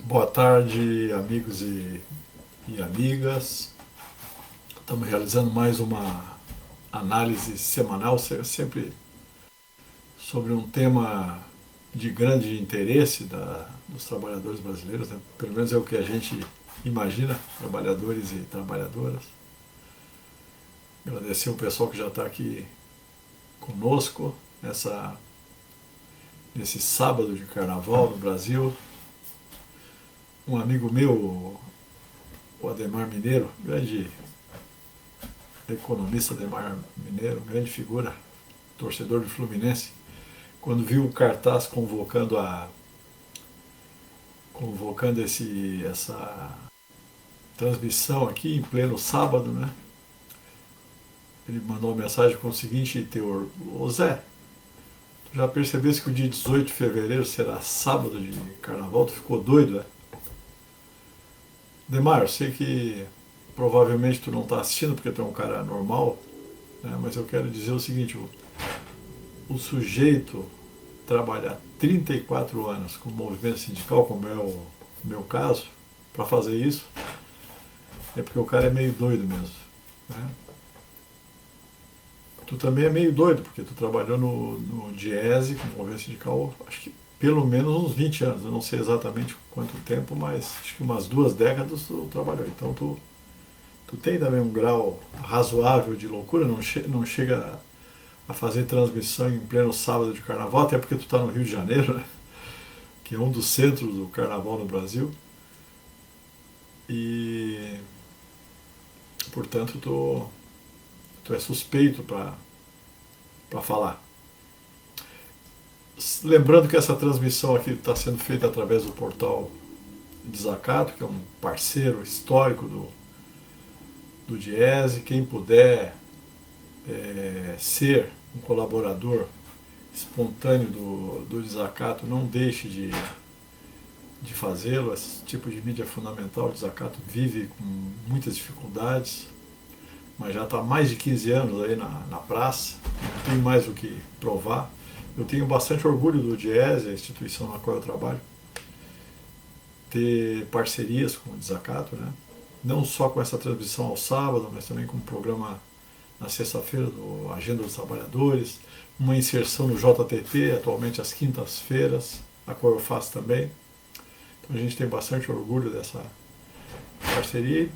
Boa tarde, amigos e amigas. Estamos realizando mais uma análise semanal, sempre sobre um tema de grande interesse dos trabalhadores brasileiros, né? Pelo menos é o que a gente imagina, trabalhadores e trabalhadoras. Agradecer o pessoal que já está aqui conosco nesse sábado de carnaval no Brasil. Um amigo meu, o Ademar Mineiro, grande economista Ademar Mineiro, grande figura, torcedor do Fluminense, quando viu o cartaz convocando essa transmissão aqui em pleno sábado, né? Ele mandou uma mensagem com o seguinte teor: Ô Zé, tu já percebeste que o dia 18 de fevereiro será sábado de carnaval? Tu ficou doido, é? Demar, eu sei que provavelmente tu não está assistindo porque tu é um cara normal, né? Mas eu quero dizer o seguinte: o sujeito trabalhar 34 anos com o movimento sindical, como é o meu caso, para fazer isso, é porque o cara é meio doido mesmo. Né? Tu também é meio doido, porque tu trabalhou no Diese com o movimento sindical, acho que pelo menos uns 20 anos. Eu não sei exatamente quanto tempo, mas acho que umas 2 décadas tu trabalhou. Então tu tem também um grau razoável de loucura, não chega a fazer transmissão em pleno sábado de carnaval, até porque tu está no Rio de Janeiro, né? Que é um dos centros do carnaval no Brasil. E, portanto, tu é suspeito para falar. Lembrando que essa transmissão aqui está sendo feita através do portal Desacato, que é um parceiro histórico do Diese. Quem puder ser um colaborador espontâneo do Desacato, não deixe de fazê-lo. Esse tipo de mídia é fundamental. O Desacato vive com muitas dificuldades, mas já está há mais de 15 anos aí na praça, não tem mais o que provar. Eu tenho bastante orgulho do Diese, a instituição na qual eu trabalho, ter parcerias com o Desacato, né? Não só com essa transmissão ao sábado, mas também com o programa na sexta-feira do Agenda dos Trabalhadores, uma inserção no JTT, atualmente às quintas-feiras, a qual eu faço também. Então a gente tem bastante orgulho dessa parceria e,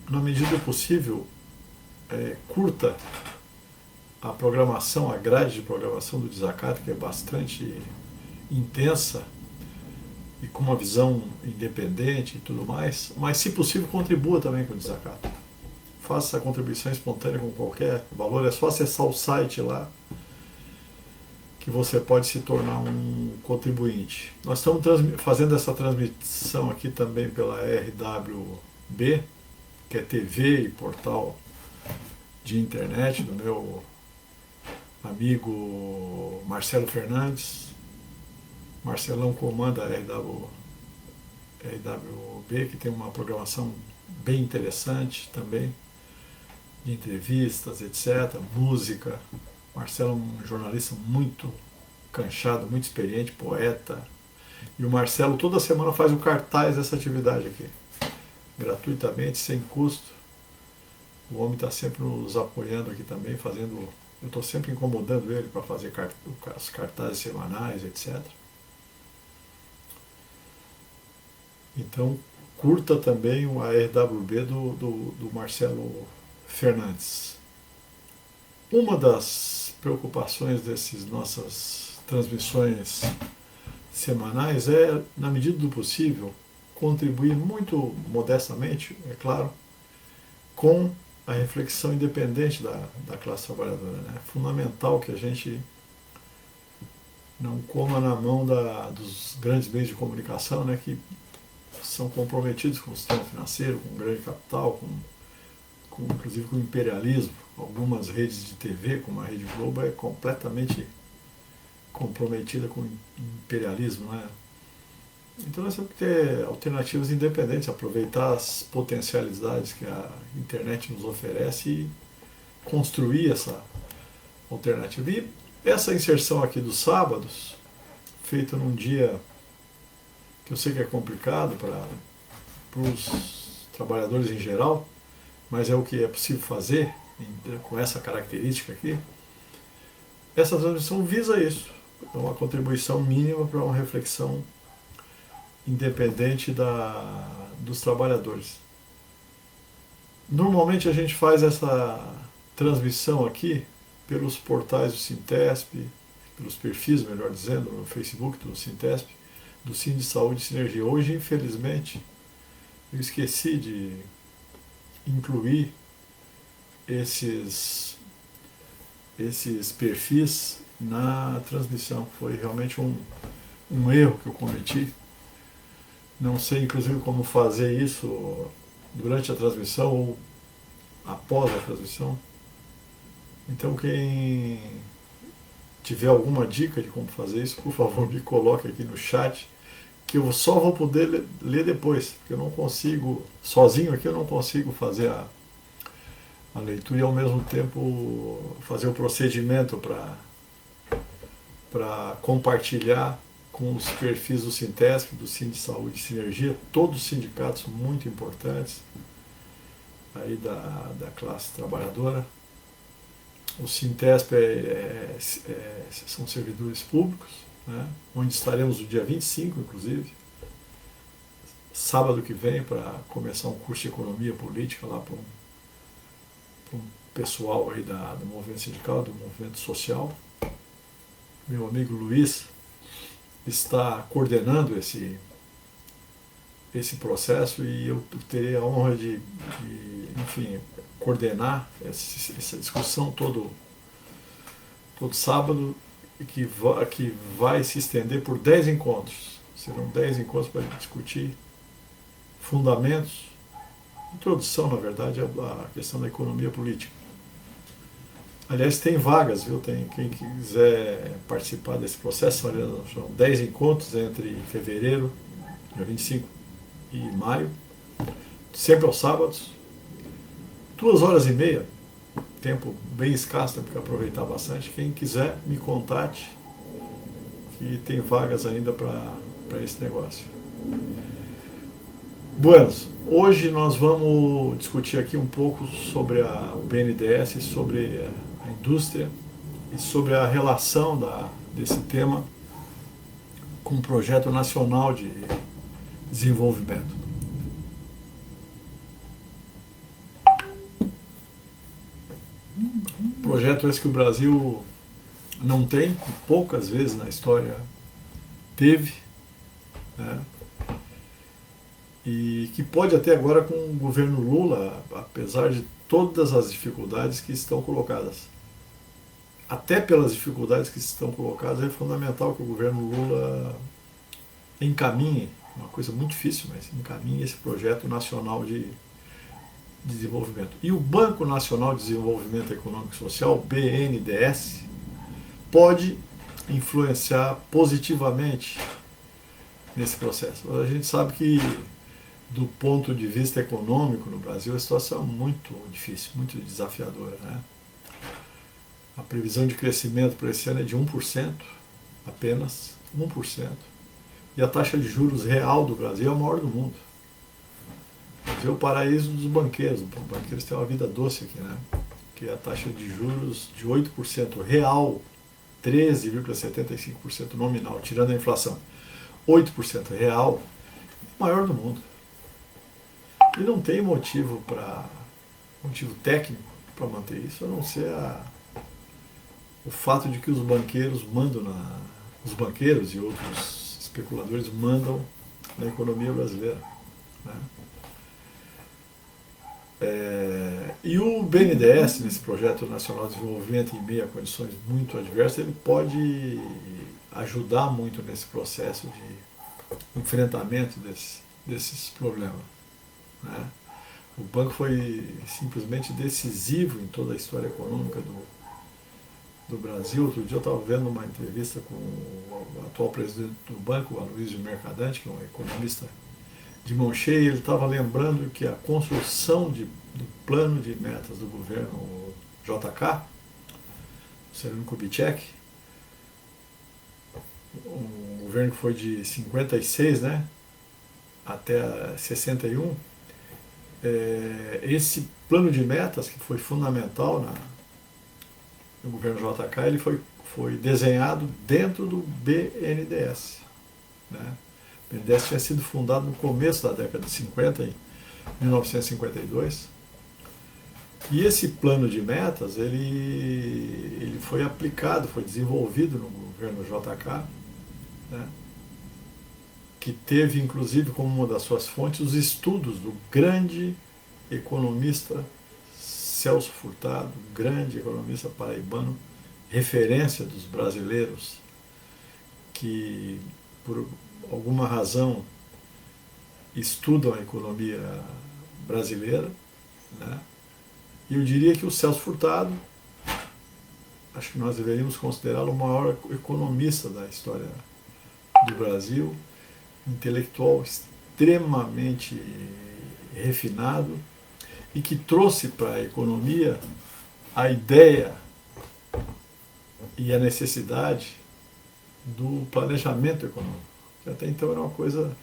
na medida do possível, curta a programação, a grade de programação do Desacato, que é bastante intensa e com uma visão independente e tudo mais, mas se possível contribua também com o Desacato. Faça a contribuição espontânea com qualquer valor, é só acessar o site lá que você pode se tornar um contribuinte. Nós estamos fazendo essa transmissão aqui também pela RWB, que é TV e portal de internet, do meu amigo Marcelo Fernandes. Marcelão comanda a RWB, que tem uma programação bem interessante também, de entrevistas, etc., música. Marcelo é um jornalista muito canchado, muito experiente, poeta. E o Marcelo toda semana faz um cartaz dessa atividade aqui, gratuitamente, sem custo. O homem está sempre nos apoiando aqui também, fazendo. Eu estou sempre incomodando ele para fazer os cartazes semanais, etc. Então, curta também a RWB do Marcelo Fernandes. Uma das preocupações dessas nossas transmissões semanais é, na medida do possível, contribuir muito modestamente, é claro, com a reflexão independente da classe trabalhadora. Né? É fundamental que a gente não coma na mão dos grandes meios de comunicação, né, que são comprometidos com o sistema financeiro, com o grande capital, inclusive com o imperialismo. Algumas redes de TV, como a Rede Globo, é completamente comprometida com o imperialismo. Né? Então nós temos que ter alternativas independentes, aproveitar as potencialidades que a internet nos oferece e construir essa alternativa. E essa inserção aqui dos sábados, feita num dia que eu sei que é complicado para os trabalhadores em geral, mas é o que é possível fazer com essa característica aqui. Essa transmissão visa isso, é uma contribuição mínima para uma reflexão independente dos trabalhadores. Normalmente a gente faz essa transmissão aqui pelos portais do Sintesp, pelos perfis, melhor dizendo, no Facebook do Sintesp, do Cine de Saúde e Sinergia. Hoje, infelizmente, eu esqueci de incluir esses perfis na transmissão. Foi realmente um erro que eu cometi. Não sei, inclusive, como fazer isso durante a transmissão ou após a transmissão. Então, quem tiver alguma dica de como fazer isso, por favor, me coloque aqui no chat, que eu só vou poder ler depois, porque eu não consigo, sozinho aqui eu não consigo fazer a leitura e ao mesmo tempo fazer o procedimento para compartilhar com os perfis do Sintesc, do Cine de Saúde e Sinergia, todos os sindicatos muito importantes aí da classe trabalhadora. O Sintesp são servidores públicos, né, onde estaremos no dia 25, inclusive, sábado que vem, para começar um curso de economia política lá para um pessoal aí do movimento sindical, do movimento social. Meu amigo Luiz está coordenando esse processo e eu terei a honra de enfim, coordenar essa discussão todo sábado, e que vai se estender por 10 encontros. Serão 10 encontros para discutir fundamentos, introdução, na verdade, à questão da economia política. Aliás, tem vagas, viu? Tem quem quiser participar desse processo. São 10 encontros entre fevereiro, dia 25, e maio, sempre aos sábados, 2h30, tempo bem escasso, tem que aproveitar bastante. Quem quiser, me contate, que tem vagas ainda para esse negócio. Buenos, hoje nós vamos discutir aqui um pouco sobre o BNDES, sobre a indústria e sobre a relação desse tema com o Projeto Nacional de Desenvolvimento. Projeto esse que o Brasil não tem, poucas vezes na história teve, né? E que pode até agora com o governo Lula, apesar de todas as dificuldades que estão colocadas. Até pelas dificuldades que estão colocadas, é fundamental que o governo Lula encaminhe, uma coisa muito difícil, mas encaminhe esse projeto nacional de desenvolvimento. E o Banco Nacional de Desenvolvimento Econômico e Social, BNDES, pode influenciar positivamente nesse processo. A gente sabe que, do ponto de vista econômico no Brasil, a situação é muito difícil, muito desafiadora, né? A previsão de crescimento para esse ano é de 1%, apenas 1%. E a taxa de juros real do Brasil é a maior do mundo. O Brasil é o paraíso dos banqueiros. Os banqueiros têm uma vida doce aqui, né? Que é a taxa de juros de 8% real, 13,75% nominal, tirando a inflação. 8% real, maior do mundo. E não tem motivo técnico para manter isso, a não ser o fato de que os banqueiros os banqueiros e outros especuladores mandam na economia brasileira, né? E o BNDES, nesse Projeto Nacional de Desenvolvimento, em meio a condições muito adversas, ele pode ajudar muito nesse processo de enfrentamento desses problemas, né? O banco foi simplesmente decisivo em toda a história econômica do Brasil. Outro dia eu estava vendo uma entrevista com o atual presidente do banco, o Aloysio Mercadante, que é um economista de mão cheia. Ele estava lembrando que a construção do plano de metas do governo JK, Sereno Kubitschek, um governo que foi de 56, né, até 61, esse plano de metas, que foi fundamental no governo JK, ele foi desenhado dentro do BNDES. Né? O BNDES tinha sido fundado no começo da década de 50, em 1952, e esse plano de metas ele foi aplicado, foi desenvolvido no governo JK, né? Que teve inclusive como uma das suas fontes os estudos do grande economista Celso Furtado, grande economista paraibano, referência dos brasileiros, que por alguma razão estudam a economia brasileira, né? E eu diria que o Celso Furtado, acho que nós deveríamos considerá-lo o maior economista da história do Brasil, intelectual extremamente refinado e que trouxe para a economia a ideia e a necessidade do planejamento econômico, que até então era uma coisa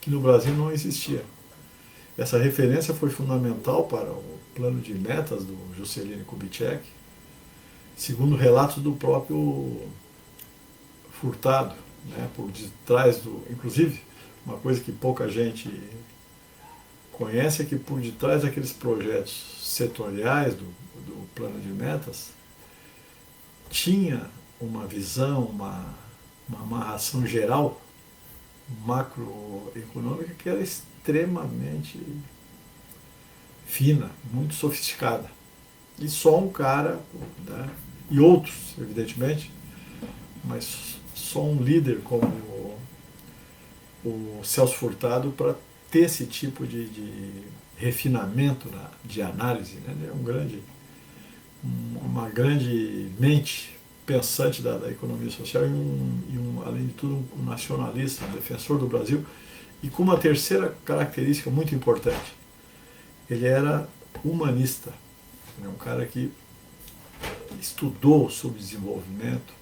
que no Brasil não existia. Essa referência foi fundamental para o plano de metas do Juscelino Kubitschek, segundo relatos do próprio Furtado, né, por detrás inclusive, uma coisa que pouca gente conhece é que por detrás daqueles projetos setoriais do plano de metas tinha uma visão, uma amarração geral macroeconômica que era extremamente fina, muito sofisticada. E só um cara, né, e outros, evidentemente, mas só um líder como o Celso Furtado para ter esse tipo de refinamento de análise. Né? Ele é uma grande mente pensante da economia social e além de tudo, um nacionalista, um defensor do Brasil. E com uma terceira característica muito importante, ele era humanista, um cara que estudou sobre desenvolvimento,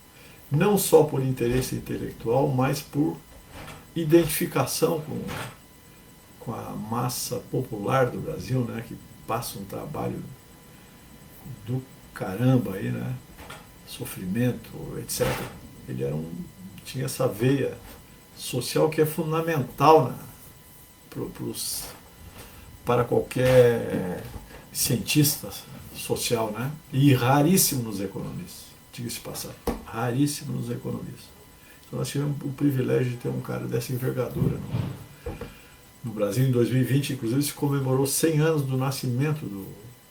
não só por interesse intelectual, mas por identificação com a massa popular do Brasil, né, que passa um trabalho do caramba aí, né, sofrimento, etc. Ele tinha essa veia social que é fundamental, né, para qualquer cientista social, né, e raríssimo nos economistas, diga-se de passagem, raríssimo nos economistas. Então nós tivemos o privilégio de ter um cara dessa envergadura no Brasil. Em 2020, inclusive, se comemorou 100 anos do nascimento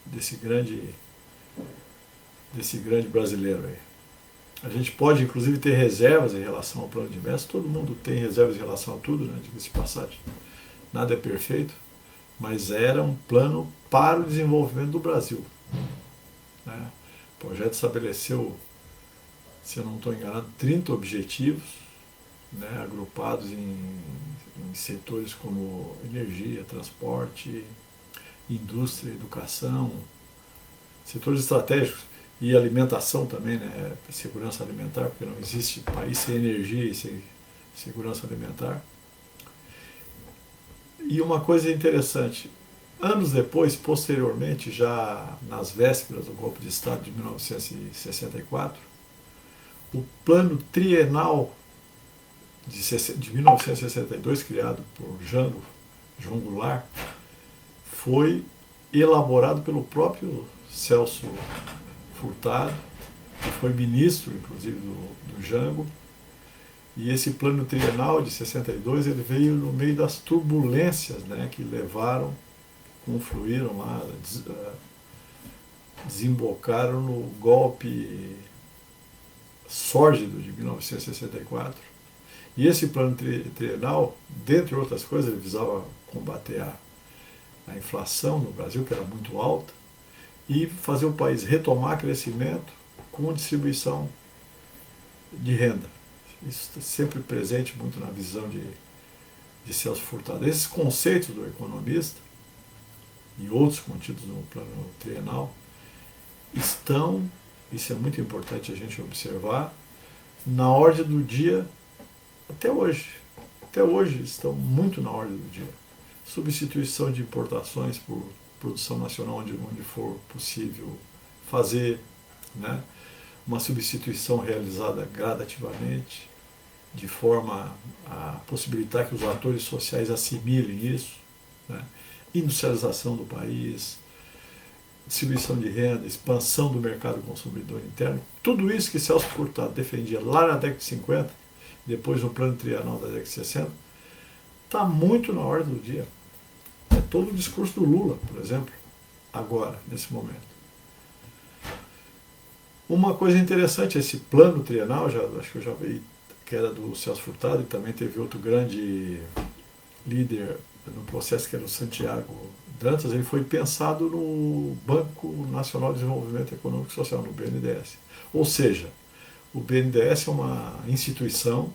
desse grande brasileiro aí. A gente pode, inclusive, ter reservas em relação ao plano de metas. Todo mundo tem reservas em relação a tudo, né? Diga-se de passagem. Nada é perfeito, mas era um plano para o desenvolvimento do Brasil. Né? O projeto estabeleceu, se eu não estou enganado, 30 objetivos, né, agrupados em setores como energia, transporte, indústria, educação, setores estratégicos e alimentação também, né, segurança alimentar, porque não existe país sem energia e sem segurança alimentar. E uma coisa interessante, anos depois, posteriormente, já nas vésperas do golpe de Estado de 1964, o plano trienal de 1962, criado por João Goulart, foi elaborado pelo próprio Celso Furtado, que foi ministro, inclusive, do Jango. E esse plano trienal de 62 ele veio no meio das turbulências, né, que confluíram lá, desembocaram no golpe sórdido de 1964. E esse plano trienal, dentre outras coisas, ele visava combater a inflação no Brasil, que era muito alta, e fazer o país retomar crescimento com distribuição de renda. Isso está sempre presente muito na visão de Celso Furtado. Esses conceitos do economista e outros contidos no plano trienal estão, isso é muito importante a gente observar, na ordem do dia até hoje. Até hoje estão muito na ordem do dia. Substituição de importações por produção nacional onde for possível fazer, né? Uma substituição realizada gradativamente, de forma a possibilitar que os atores sociais assimilem isso, né? Industrialização do país, distribuição de renda, expansão do mercado consumidor interno, tudo isso que Celso Furtado defendia lá na década de 50, depois no plano trienal da década de 60, está muito na ordem do dia. É todo o discurso do Lula, por exemplo, agora, nesse momento. Uma coisa interessante, esse plano trienal, acho que eu já vi que era do Celso Furtado, e também teve outro grande líder no processo, que era o Santiago Dantas. Ele foi pensado no Banco Nacional de Desenvolvimento Econômico e Social, no BNDES. Ou seja, o BNDES é uma instituição,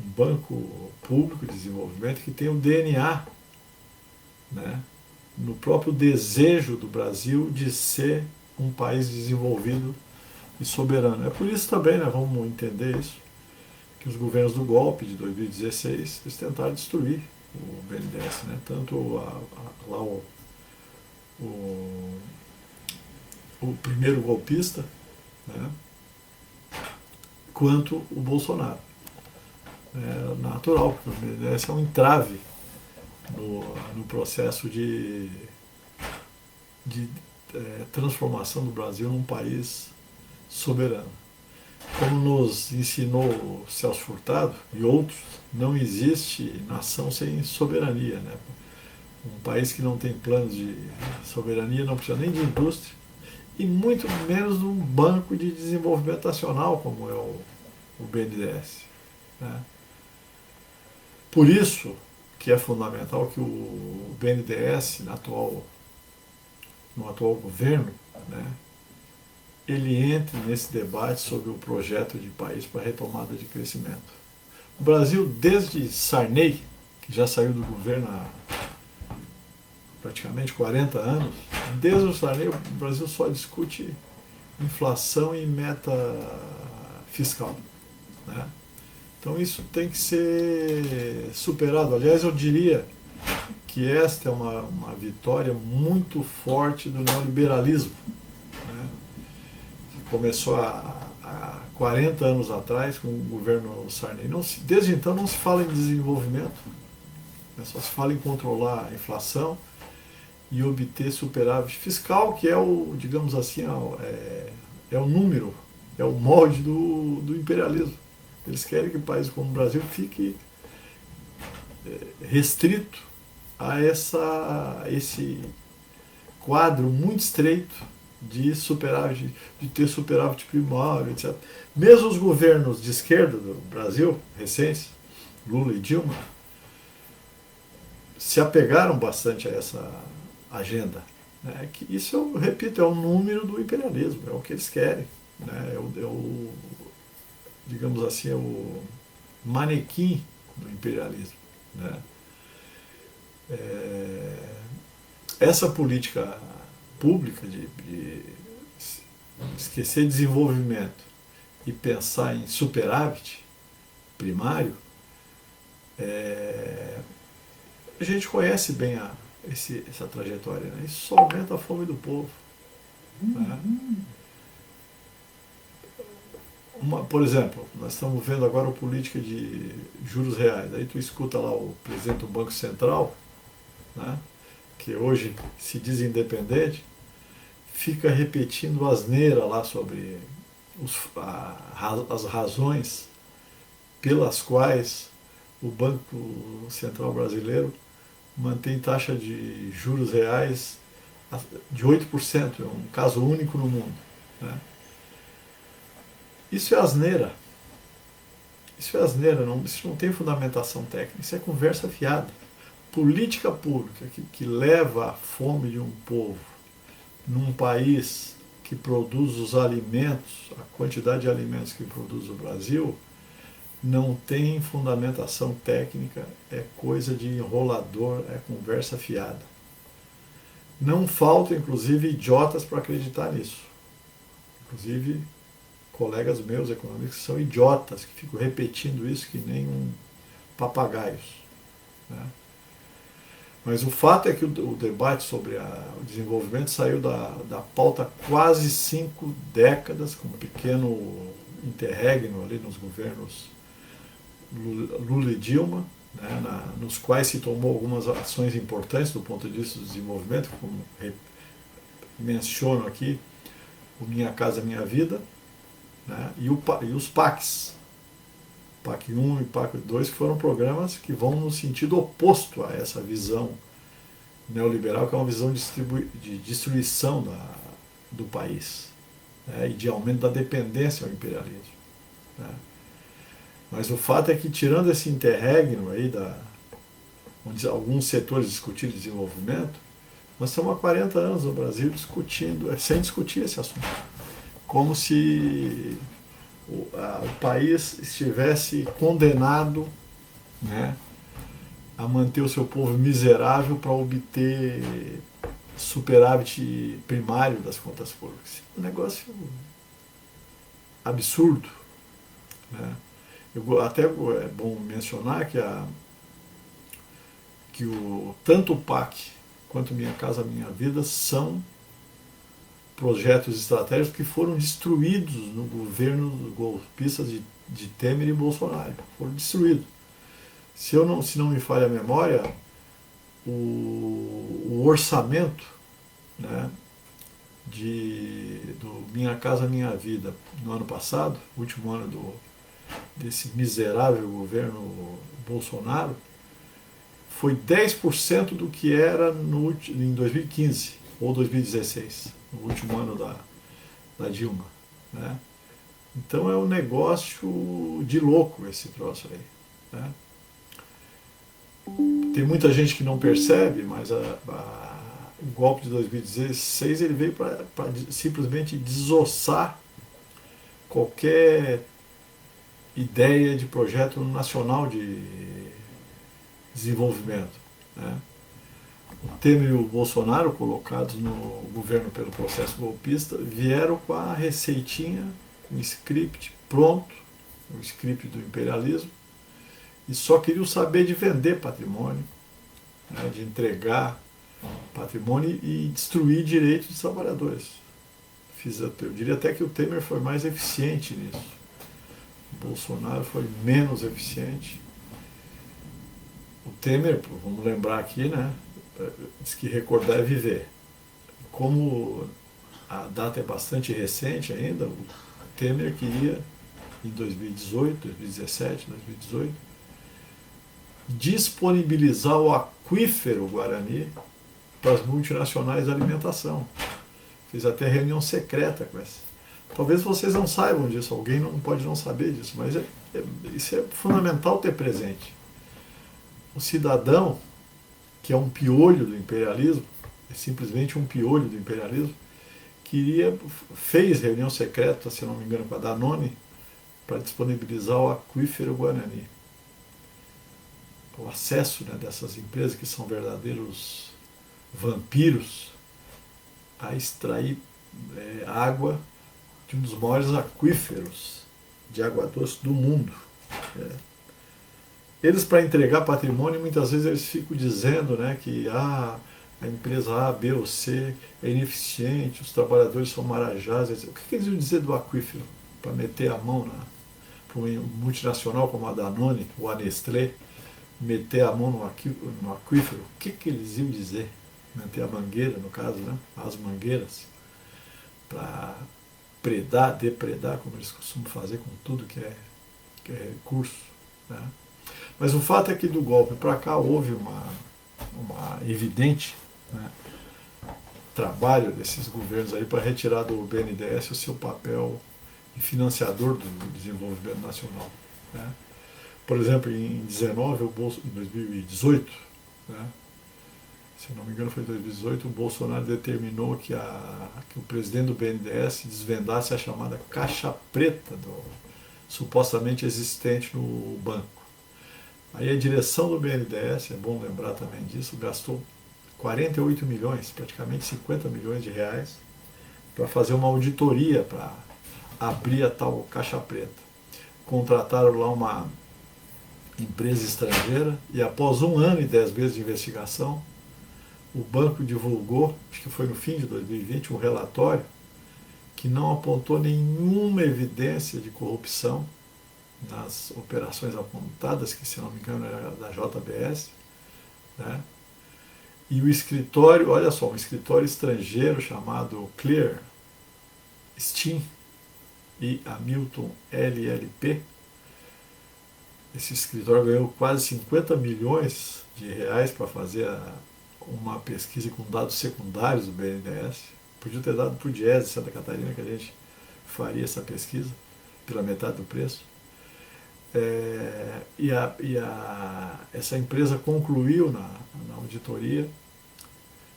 um banco público de desenvolvimento que tem o DNA, né, no próprio desejo do Brasil de ser um país desenvolvido e soberano. É por isso também, né, vamos entender isso, que os governos do golpe de 2016 eles tentaram destruir o BNDES, né? Tanto lá o primeiro golpista, né, quanto o Bolsonaro. É natural, porque o BNDES é um entrave no processo de transformação do Brasil num país soberano. Como nos ensinou o Celso Furtado e outros, não existe nação sem soberania, né? Um país que não tem planos de soberania não precisa nem de indústria e muito menos de um banco de desenvolvimento nacional como é o BNDES, né? Por isso que é fundamental que o BNDES, no atual governo, né, ele entre nesse debate sobre o projeto de país para retomada de crescimento. O Brasil, desde Sarney, que já saiu do governo há praticamente 40 anos, desde o Sarney o Brasil só discute inflação e meta fiscal, né? Então isso tem que ser superado. Aliás, eu diria que esta é uma vitória muito forte do neoliberalismo, né? Começou há 40 anos atrás com o governo Sarney. Desde então não se fala em desenvolvimento, né? Só se fala em controlar a inflação e obter superávit fiscal, que é o, digamos assim, é o número, é o molde do imperialismo. Eles querem que um país como o Brasil fique restrito a esse quadro muito estreito de superávit, de ter superávit primário, etc. Mesmo os governos de esquerda do Brasil, recentes, Lula e Dilma, se apegaram bastante a essa agenda, né? Que isso, eu repito, é o número do imperialismo, é o que eles querem, né? Digamos assim, é o manequim do imperialismo, né? Essa política pública de esquecer desenvolvimento e pensar em superávit primário, a gente conhece bem essa trajetória, né? Isso só aumenta a fome do povo, né? Por exemplo, nós estamos vendo agora a política de juros reais. Aí tu escuta lá o presidente do Banco Central, né, que hoje se diz independente, fica repetindo asneira lá sobre as razões pelas quais o Banco Central brasileiro mantém taxa de juros reais de 8%, é um caso único no mundo, né? Isso é asneira. Isso é asneira, isso não tem fundamentação técnica, isso é conversa fiada. Política pública que leva à fome de um povo num país que produz os alimentos, a quantidade de alimentos que produz o Brasil, não tem fundamentação técnica, é coisa de enrolador, é conversa fiada. Não faltam, inclusive, idiotas para acreditar nisso. Inclusive colegas meus economistas que são idiotas, que ficam repetindo isso que nem um papagaios, né? Mas o fato é que o debate sobre o desenvolvimento saiu da pauta há quase 5 décadas, com um pequeno interregno ali nos governos Lula e Dilma, né, nos quais se tomou algumas ações importantes do ponto de vista do desenvolvimento, como menciono aqui, o Minha Casa Minha Vida, né, e os PACs. PAC 1 e PAC 2 foram programas que vão no sentido oposto a essa visão neoliberal, que é uma visão de destruição do país, né, e de aumento da dependência ao imperialismo, né. Mas o fato é que, tirando esse interregno aí, onde alguns setores discutiram desenvolvimento, nós estamos há 40 anos no Brasil sem discutir esse assunto. Como se o país estivesse condenado, né, a manter o seu povo miserável para obter superávit primário das contas públicas. Um negócio absurdo, né? Até é bom mencionar que tanto o PAC quanto Minha Casa Minha Vida são projetos estratégicos que foram destruídos no governo golpista de Temer e Bolsonaro. Foram destruídos. Se não me falha a memória, o orçamento, né, do Minha Casa Minha Vida no ano passado, último ano desse miserável governo Bolsonaro, foi 10% do que era em 2015 ou 2016, no último ano da Dilma, né? Então é um negócio de louco esse troço aí, né? Tem muita gente que não percebe, mas o golpe de 2016 ele veio para simplesmente desossar qualquer ideia de projeto nacional de desenvolvimento, né? O Temer e o Bolsonaro, colocados no governo pelo processo golpista, vieram com a receitinha, com o script pronto, o script do imperialismo, e só queriam saber de vender patrimônio, né, de entregar patrimônio e destruir direitos dos trabalhadores. Eu diria até que o Temer foi mais eficiente nisso. O Bolsonaro foi menos eficiente. O Temer, vamos lembrar aqui, né, diz que recordar é viver. Como a data é bastante recente ainda, o Temer queria, em 2018, 2017, 2018, disponibilizar o aquífero Guarani para as multinacionais da alimentação. Fiz até reunião secreta com essa. Talvez vocês não saibam disso, alguém não pode não saber disso, mas isso é fundamental ter presente. O cidadão, que é um piolho do imperialismo, é simplesmente um piolho do imperialismo, fez reunião secreta, se não me engano, com a Danone, para disponibilizar o aquífero Guarani. O acesso, né, dessas empresas, que são verdadeiros vampiros, a extrair água de um dos maiores aquíferos de água doce do mundo. Eles, para entregar patrimônio, muitas vezes eles ficam dizendo, né, que a empresa A, B ou C é ineficiente, os trabalhadores são marajás. O que eles iam dizer do aquífero? Para meter a mão para uma multinacional como a Danone ou a Nestlé, meter a mão no aquífero? O que eles iam dizer? Meter a mangueira, no caso, né, as mangueiras, para depredar, como eles costumam fazer com tudo que é recurso, né? Mas o fato é que do golpe para cá houve uma evidente, né, trabalho desses governos aí para retirar do BNDES o seu papel de financiador do desenvolvimento nacional, né? Por exemplo, em 2018, né, se não me engano foi em 2018, o Bolsonaro determinou que o presidente do BNDES desvendasse a chamada caixa preta supostamente existente no banco. Aí a direção do BNDES, é bom lembrar também disso, gastou 48 milhões, praticamente 50 milhões de reais, para fazer uma auditoria, para abrir a tal caixa preta. Contrataram lá uma empresa estrangeira e após 1 ano e 10 meses de investigação, o banco divulgou, acho que foi no fim de 2020, um relatório que não apontou nenhuma evidência de corrupção nas operações apontadas, que se não me engano era da JBS, né? E o escritório, olha só, um escritório estrangeiro chamado Clear Steam e Hamilton LLP, esse escritório ganhou quase 50 milhões de reais para fazer uma pesquisa com dados secundários do BNDES. Podia ter dado para o Diese de Santa Catarina, que a gente faria essa pesquisa pela metade do preço. Essa empresa concluiu na auditoria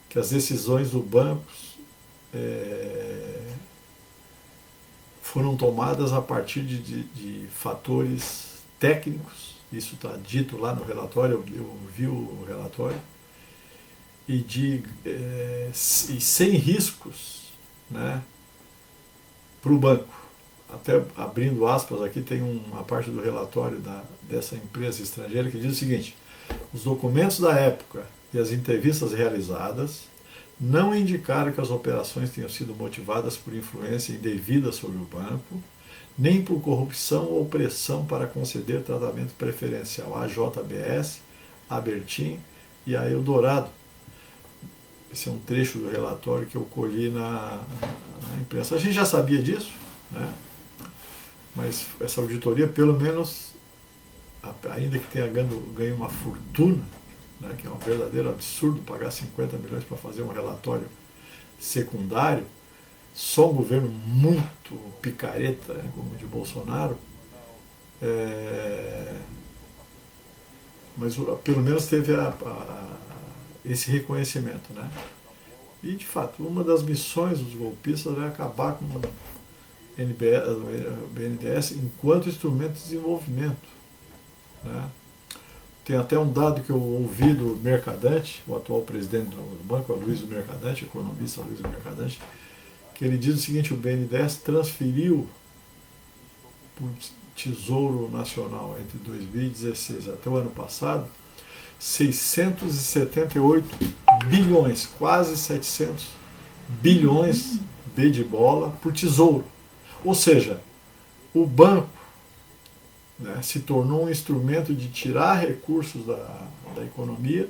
que as decisões do banco foram tomadas a partir de fatores técnicos, isso está dito lá no relatório, eu vi o relatório, e sem riscos, né, para o banco. Até abrindo aspas aqui, tem uma parte do relatório dessa empresa estrangeira que diz o seguinte: os documentos da época e as entrevistas realizadas não indicaram que as operações tenham sido motivadas por influência indevida sobre o banco, nem por corrupção ou pressão para conceder tratamento preferencial à JBS, à Bertin e à Eldorado. Esse é um trecho do relatório que eu colhi na imprensa. A gente já sabia disso, né? Mas essa auditoria, pelo menos, ainda que tenha ganho uma fortuna, né, que é um verdadeiro absurdo pagar 50 milhões para fazer um relatório secundário, só um governo muito picareta, né, como o de Bolsonaro, mas pelo menos teve esse reconhecimento, né? E, de fato, uma das missões dos golpistas é acabar com o BNDES enquanto instrumento de desenvolvimento, né? Tem até um dado que eu ouvi do Mercadante, o atual presidente do banco, Luiz Mercadante, economista Luiz Mercadante, que ele diz o seguinte: o BNDES transferiu para o Tesouro Nacional entre 2016 até o ano passado 678 bilhões, quase 700 bilhões B de bola por tesouro. Ou seja, o banco, né, se tornou um instrumento de tirar recursos da economia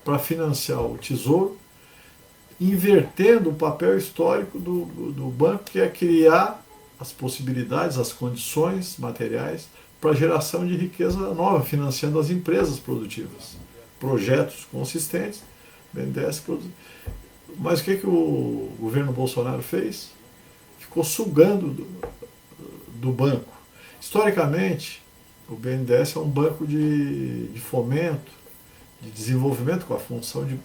para financiar o tesouro, invertendo o papel histórico do banco, que é criar as possibilidades, as condições materiais para a geração de riqueza nova, financiando as empresas produtivas, projetos consistentes, BNDES. Mas o que o governo Bolsonaro fez? Ficou sugando do banco. Historicamente, o BNDES é um banco de fomento, de desenvolvimento, com a função de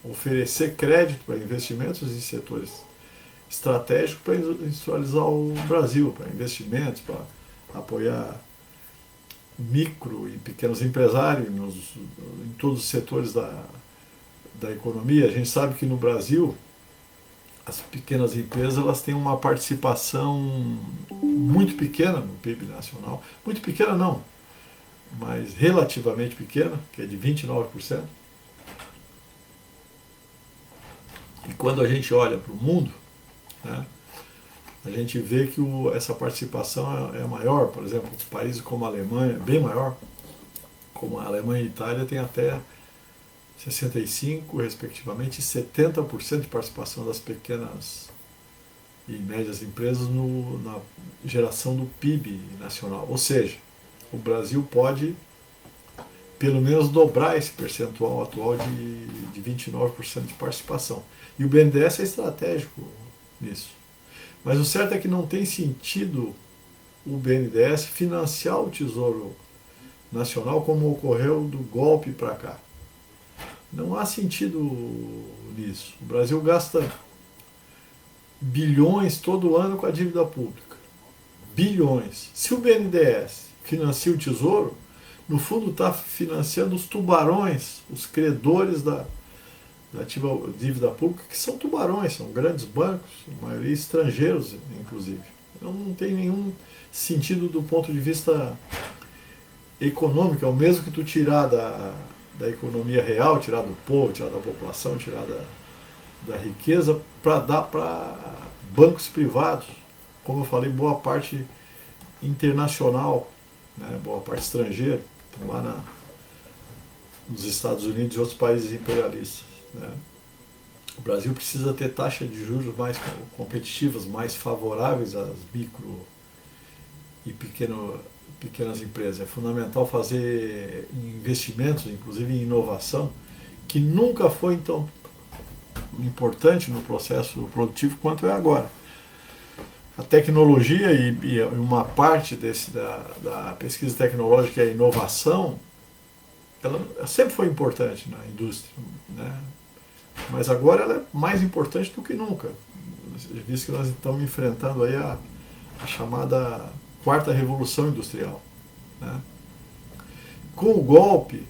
oferecer crédito para investimentos em setores estratégicos para industrializar o Brasil, para investimentos, para apoiar micro e pequenos empresários em todos os setores da economia. A gente sabe que no Brasil as pequenas empresas elas têm uma participação muito pequena no PIB nacional. Muito pequena não, mas relativamente pequena, que é de 29%. E quando a gente olha para o mundo, né, a gente vê que essa participação é maior. Por exemplo, países como a Alemanha, bem maior, como a Alemanha e a Itália, tem até 65%, respectivamente, e 70% de participação das pequenas e médias empresas na geração do PIB nacional. Ou seja, o Brasil pode pelo menos dobrar esse percentual atual de 29% de participação. E o BNDES é estratégico nisso. Mas o certo é que não tem sentido o BNDES financiar o Tesouro Nacional como ocorreu do golpe para cá. Não há sentido nisso. O Brasil gasta bilhões todo ano com a dívida pública. Bilhões. Se o BNDES financia o Tesouro, no fundo está financiando os tubarões, os credores da dívida pública, que são tubarões, são grandes bancos, a maioria estrangeiros, inclusive. Então não tem nenhum sentido do ponto de vista econômico. É o mesmo que tu tirar da economia real, tirar do povo, tirar da população, tirar da riqueza, para dar para bancos privados, como eu falei, boa parte internacional, né, boa parte estrangeira, estão lá nos Estados Unidos e outros países imperialistas. Né. O Brasil precisa ter taxas de juros mais competitivas, mais favoráveis às micro e pequenas empresas. É fundamental fazer investimentos, inclusive em inovação, que nunca foi tão importante no processo produtivo quanto é agora. A tecnologia e uma parte da pesquisa tecnológica e a inovação, ela sempre foi importante na indústria, né? Mas agora ela é mais importante do que nunca, visto que nós estamos enfrentando aí a chamada quarta revolução industrial, né? Com o golpe,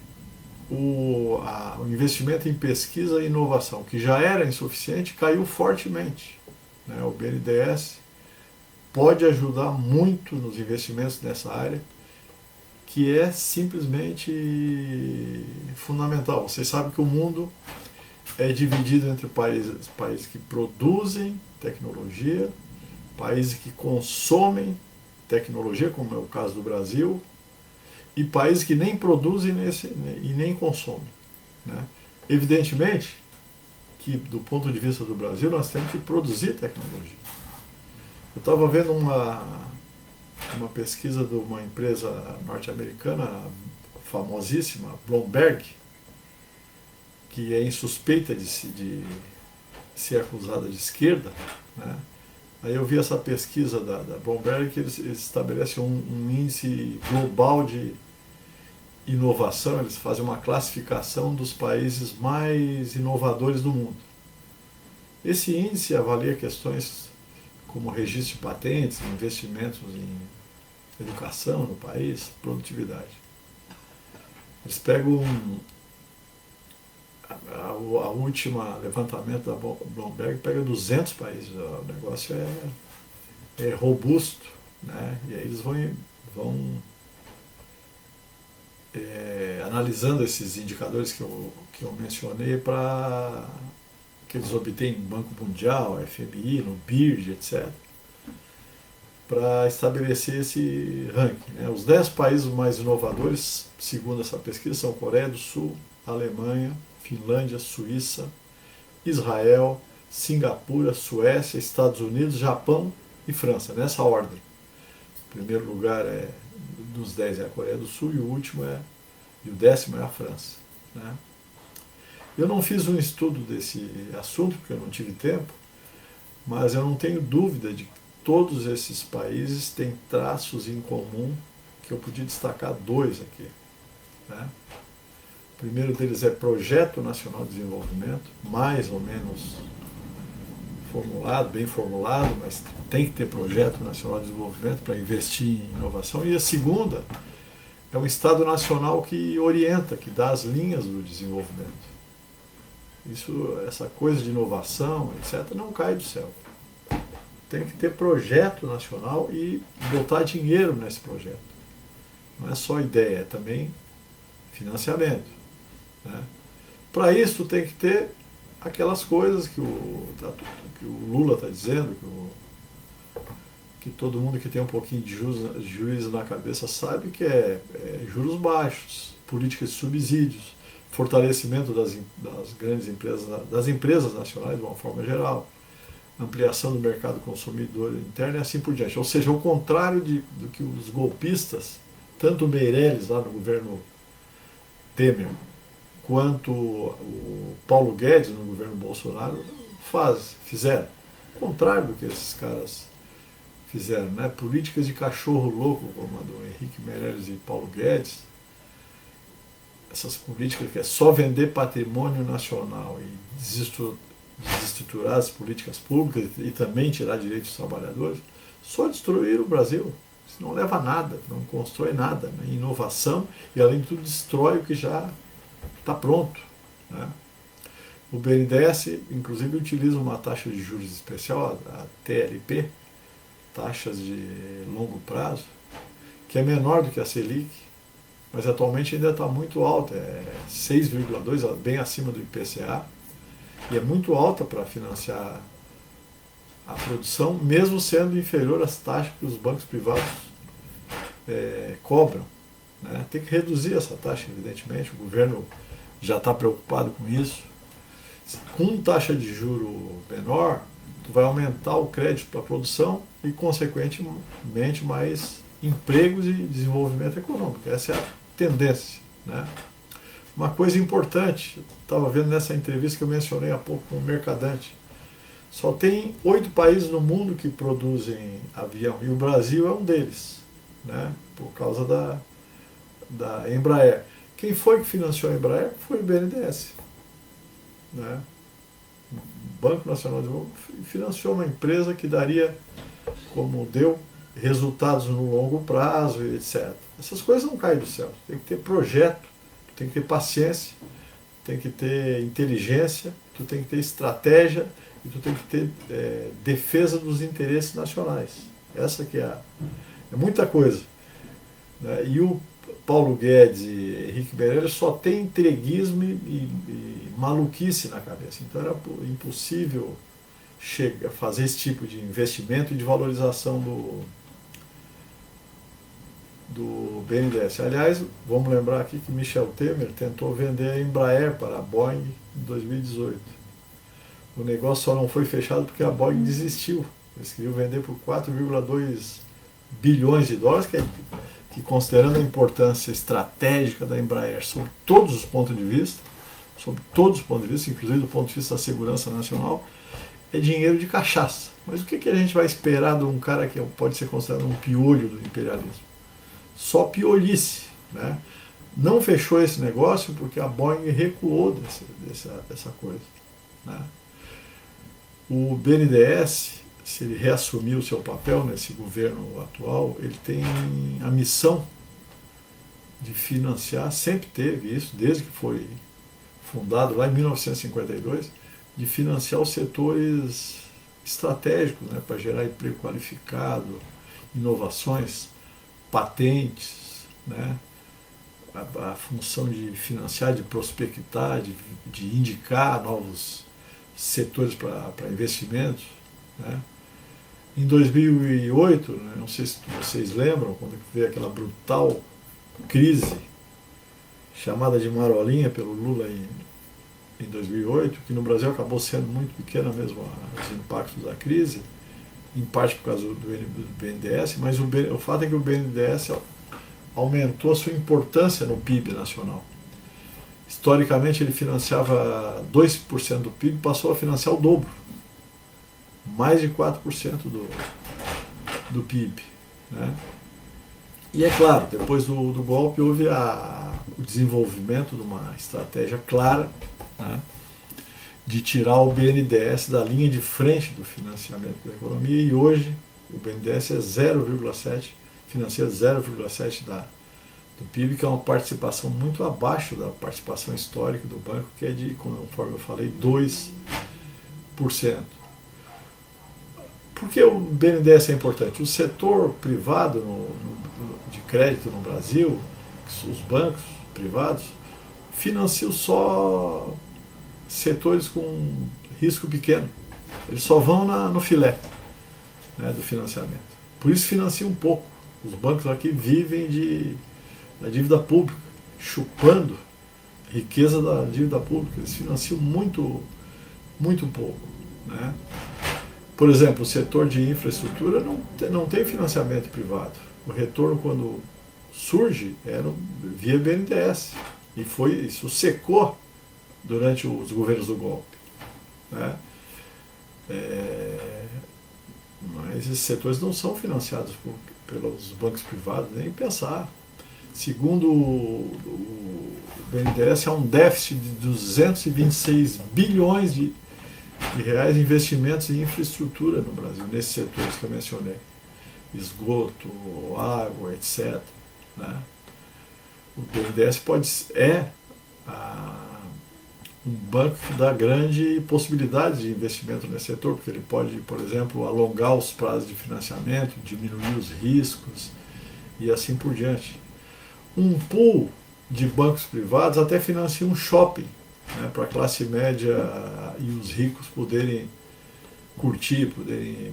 o investimento em pesquisa e inovação, que já era insuficiente, caiu fortemente, né? O BNDES pode ajudar muito nos investimentos nessa área, que é simplesmente fundamental. Vocês sabem que o mundo é dividido entre países que produzem tecnologia, países que consomem tecnologia, como é o caso do Brasil, e países que nem produzem e nem consomem, né? Evidentemente que, do ponto de vista do Brasil, nós temos que produzir tecnologia. Eu estava vendo uma pesquisa de uma empresa norte-americana famosíssima, Bloomberg, que é insuspeita de ser acusada de esquerda, né? Aí eu vi essa pesquisa da Bloomberg, que eles estabelecem um índice global de inovação, eles fazem uma classificação dos países mais inovadores do mundo. Esse índice avalia questões como registro de patentes, investimentos em educação no país, produtividade. Eles pegam a última levantamento da Bloomberg, pega 200 países, o negócio é robusto, né? E aí eles vão analisando esses indicadores que eu mencionei, para que eles obtêm no Banco Mundial, FMI, no BIRD, etc., para estabelecer esse ranking, né? Os 10 países mais inovadores, segundo essa pesquisa, são Coreia do Sul, Alemanha, Finlândia, Suíça, Israel, Singapura, Suécia, Estados Unidos, Japão e França, nessa ordem. O primeiro lugar dos 10 é a Coreia do Sul e o 10º é a França, né? Eu não fiz um estudo desse assunto, porque eu não tive tempo, mas eu não tenho dúvida de que todos esses países têm traços em comum, que eu podia destacar 2 aqui, né? O primeiro deles é Projeto Nacional de Desenvolvimento, mais ou menos formulado, bem formulado, mas tem que ter Projeto Nacional de Desenvolvimento para investir em inovação. E a segunda é um Estado Nacional que orienta, que dá as linhas do desenvolvimento. Essa coisa de inovação, etc., não cai do céu. Tem que ter projeto nacional e botar dinheiro nesse projeto. Não é só ideia, é também financiamento, né? Para isso tem que ter aquelas coisas que o Lula está dizendo, que todo mundo que tem um pouquinho de juízo na cabeça sabe, que é juros baixos, políticas de subsídios, fortalecimento das grandes empresas, das empresas nacionais de uma forma geral, ampliação do mercado consumidor interno e assim por diante. Ou seja, o contrário do que os golpistas, tanto o Meirelles lá no governo Temer, quanto o Paulo Guedes no governo Bolsonaro fizeram. O contrário do que esses caras fizeram, né? Políticas de cachorro louco, como a do Henrique Meirelles e Paulo Guedes, essas políticas que é só vender patrimônio nacional e desestruturar as políticas públicas e também tirar direitos dos trabalhadores, só destruir o Brasil. Isso não leva a nada, não constrói nada, né? Inovação, e além de tudo destrói o que já está pronto, né? O BNDES, inclusive, utiliza uma taxa de juros especial, a TLP, taxas de longo prazo, que é menor do que a Selic, mas atualmente ainda está muito alta, é 6,2, bem acima do IPCA, e é muito alta para financiar a produção, mesmo sendo inferior às taxas que os bancos privados cobram. Né? Tem que reduzir essa taxa, evidentemente, o governo já está preocupado com isso. Com taxa de juro menor, tu vai aumentar o crédito para a produção e, consequentemente, mais empregos e desenvolvimento econômico. Essa é a tendência. Né? Uma coisa importante, estava vendo nessa entrevista que eu mencionei há pouco com o Mercadante, só tem 8 países no mundo que produzem avião, e o Brasil é um deles, né? Por causa da Embraer. Quem foi que financiou a Embraer? Foi o BNDES. Né? O Banco Nacional de Desenvolvimento financiou uma empresa que daria, como deu, resultados no longo prazo, etc. Essas coisas não caem do céu. Tem que ter projeto, tem que ter paciência, tem que ter inteligência, tu tem que ter estratégia e tu tem que ter defesa dos interesses nacionais. Essa que é muita coisa. Né? E o Paulo Guedes e Henrique Meirelles só tem entreguismo e maluquice na cabeça. Então era impossível fazer esse tipo de investimento e de valorização do BNDES. Aliás, vamos lembrar aqui que Michel Temer tentou vender a Embraer para a Boeing em 2018. O negócio só não foi fechado porque a Boeing desistiu. Eles queriam vender por 4,2 bilhões de dólares, que considerando a importância estratégica da Embraer sob todos os pontos de vista, inclusive do ponto de vista da segurança nacional, é dinheiro de cachaça. Mas o que a gente vai esperar de um cara que pode ser considerado um piolho do imperialismo? Só piolice. Né? Não fechou esse negócio porque a Boeing recuou dessa coisa. Né? O BNDES, se ele reassumir o seu papel nesse governo atual, ele tem a missão de financiar, sempre teve isso, desde que foi fundado lá em 1952, de financiar os setores estratégicos, né, para gerar emprego qualificado, inovações, patentes, né, a função de financiar, de prospectar, de indicar novos setores para investimentos. Né. Em 2008, né, não sei se vocês lembram, quando veio aquela brutal crise chamada de Marolinha pelo Lula em 2008, que no Brasil acabou sendo muito pequena mesmo os impactos da crise, em parte por causa do BNDES, mas o fato é que o BNDES aumentou a sua importância no PIB nacional. Historicamente ele financiava 2% do PIB, passou a financiar o dobro, mais de 4% do PIB. Né? E é claro, depois do golpe houve o desenvolvimento de uma estratégia clara, né, de tirar o BNDES da linha de frente do financiamento da economia, e hoje o BNDES é 0,7, financia 0,7 do PIB, que é uma participação muito abaixo da participação histórica do banco, que é de, conforme eu falei, 2%. Por que o BNDES é importante? O setor privado de crédito no Brasil, os bancos privados, financiam só setores com risco pequeno. Eles só vão no filé, né, do financiamento. Por isso financiam um pouco. Os bancos aqui vivem da dívida pública, chupando riqueza da dívida pública. Eles financiam muito, muito pouco. Né? Por exemplo, o setor de infraestrutura não tem financiamento privado. O retorno, quando surge, era via BNDES. E isso secou durante os governos do golpe. Né? Mas esses setores não são financiados pelos bancos privados, nem pensar. Segundo o BNDES, há um déficit de 226 bilhões de reais em investimentos em infraestrutura no Brasil, nesses setores que eu mencionei. Esgoto, água, etc. Né? O BNDES um banco que dá grande possibilidade de investimento nesse setor, porque ele pode, por exemplo, alongar os prazos de financiamento, diminuir os riscos e assim por diante. Um pool de bancos privados até financia um shopping, né, para a classe média e os ricos poderem curtir, poderem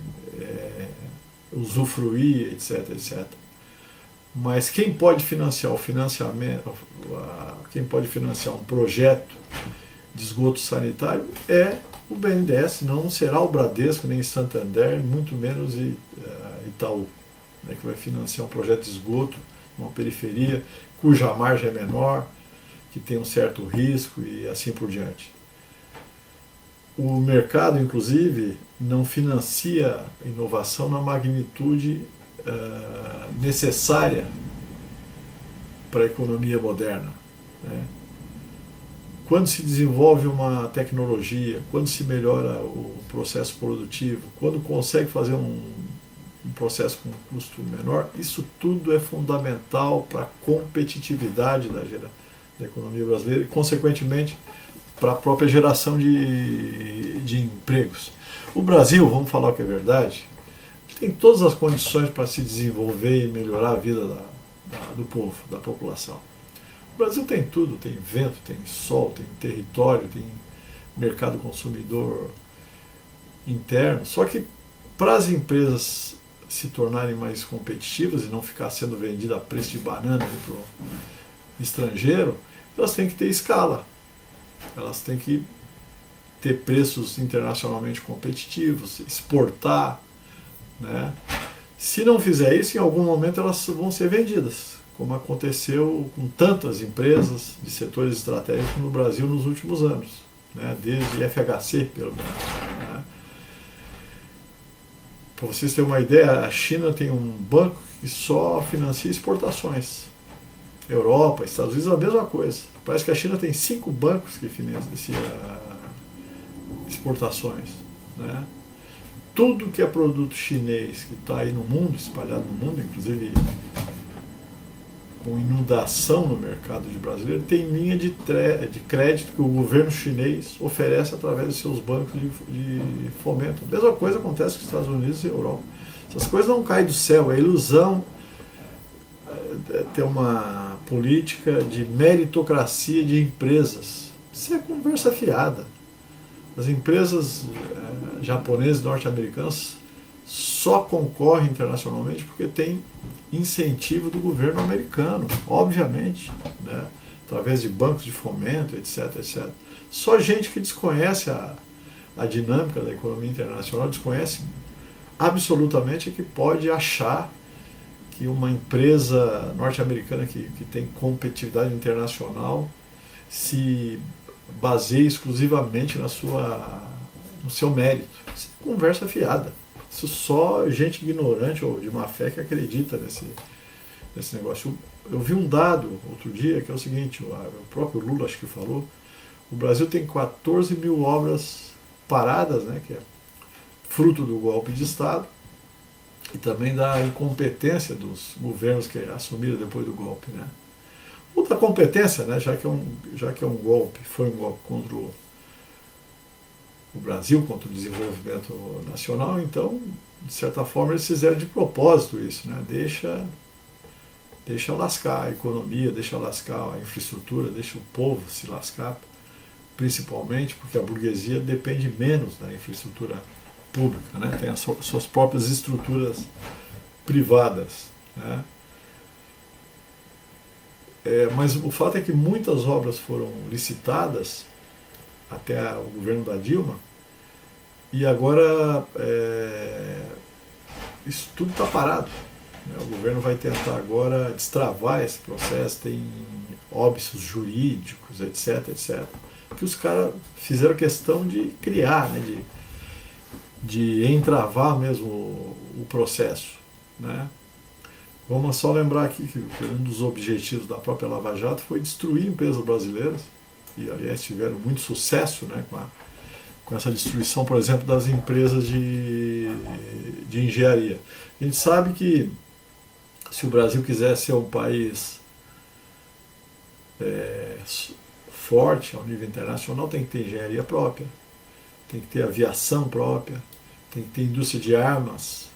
usufruir, etc, etc. Mas quem pode financiar o financiamento, quem pode financiar um projeto de esgoto sanitário é o BNDES, não será o Bradesco, nem Santander, muito menos Itaú, né, que vai financiar um projeto de esgoto numa periferia cuja margem é menor, que tem um certo risco e assim por diante. O mercado, inclusive, não financia inovação na magnitude necessária para a economia moderna, né? Quando se desenvolve uma tecnologia, quando se melhora o processo produtivo, quando consegue fazer um processo com um custo menor, isso tudo é fundamental para a competitividade da economia brasileira e, consequentemente, para a própria geração de empregos. O Brasil, vamos falar o que é verdade, tem todas as condições para se desenvolver e melhorar a vida do povo, da população. O Brasil tem tudo, tem vento, tem sol, tem território, tem mercado consumidor interno, só que para as empresas se tornarem mais competitivas e não ficar sendo vendida a preço de banana para o estrangeiro, elas têm que ter escala, elas têm que ter preços internacionalmente competitivos, exportar, né? Se não fizer isso, em algum momento elas vão ser vendidas, como aconteceu com tantas empresas de setores estratégicos no Brasil nos últimos anos, né? Desde FHC, pelo menos, né? Para vocês terem uma ideia, a China tem um banco que só financia exportações. Europa, Estados Unidos, a mesma coisa. Parece que a China tem 5 bancos que financiam exportações, né? Tudo que é produto chinês que está aí no mundo, espalhado no mundo, inclusive com inundação no mercado de brasileiro, tem linha de crédito que o governo chinês oferece através de seus bancos de fomento. A mesma coisa acontece com os Estados Unidos e Europa. Essas coisas não caem do céu, é ilusão ter uma política de meritocracia de empresas. Isso é conversa fiada. As empresas japonesas e norte-americanas só concorrem internacionalmente porque tem incentivo do governo americano, obviamente, né? Através de bancos de fomento, etc, etc. Só gente que desconhece a dinâmica da economia internacional, desconhece absolutamente, é que pode achar que uma empresa norte-americana que tem competitividade internacional se baseia exclusivamente no seu mérito. Isso é conversa fiada. Isso só gente ignorante ou de má fé que acredita nesse negócio. Eu vi um dado outro dia que é o seguinte, o próprio Lula acho que falou, o Brasil tem 14 mil obras paradas, né, que é fruto do golpe de Estado e também da incompetência dos governos que assumiram depois do golpe, né? Ou da competência, né, já que é um golpe, foi um golpe contra o Brasil, contra o desenvolvimento nacional, então, de certa forma, eles fizeram de propósito isso, né? Deixa lascar a economia, deixa lascar a infraestrutura, deixa o povo se lascar, principalmente porque a burguesia depende menos da infraestrutura pública, né? Tem as suas próprias estruturas privadas, né? Mas o fato é que muitas obras foram licitadas até o governo da Dilma e agora isso tudo está parado, né? O governo vai tentar agora destravar esse processo, tem óbices jurídicos, etc, etc, que os caras fizeram questão de criar, né? De entravar mesmo o processo, né? Vamos só lembrar aqui que um dos objetivos da própria Lava Jato foi destruir empresas brasileiras, e aliás tiveram muito sucesso, né, com essa destruição, por exemplo, das empresas de engenharia. A gente sabe que se o Brasil quiser ser um país forte ao nível internacional, tem que ter engenharia própria, tem que ter aviação própria, tem que ter indústria de armas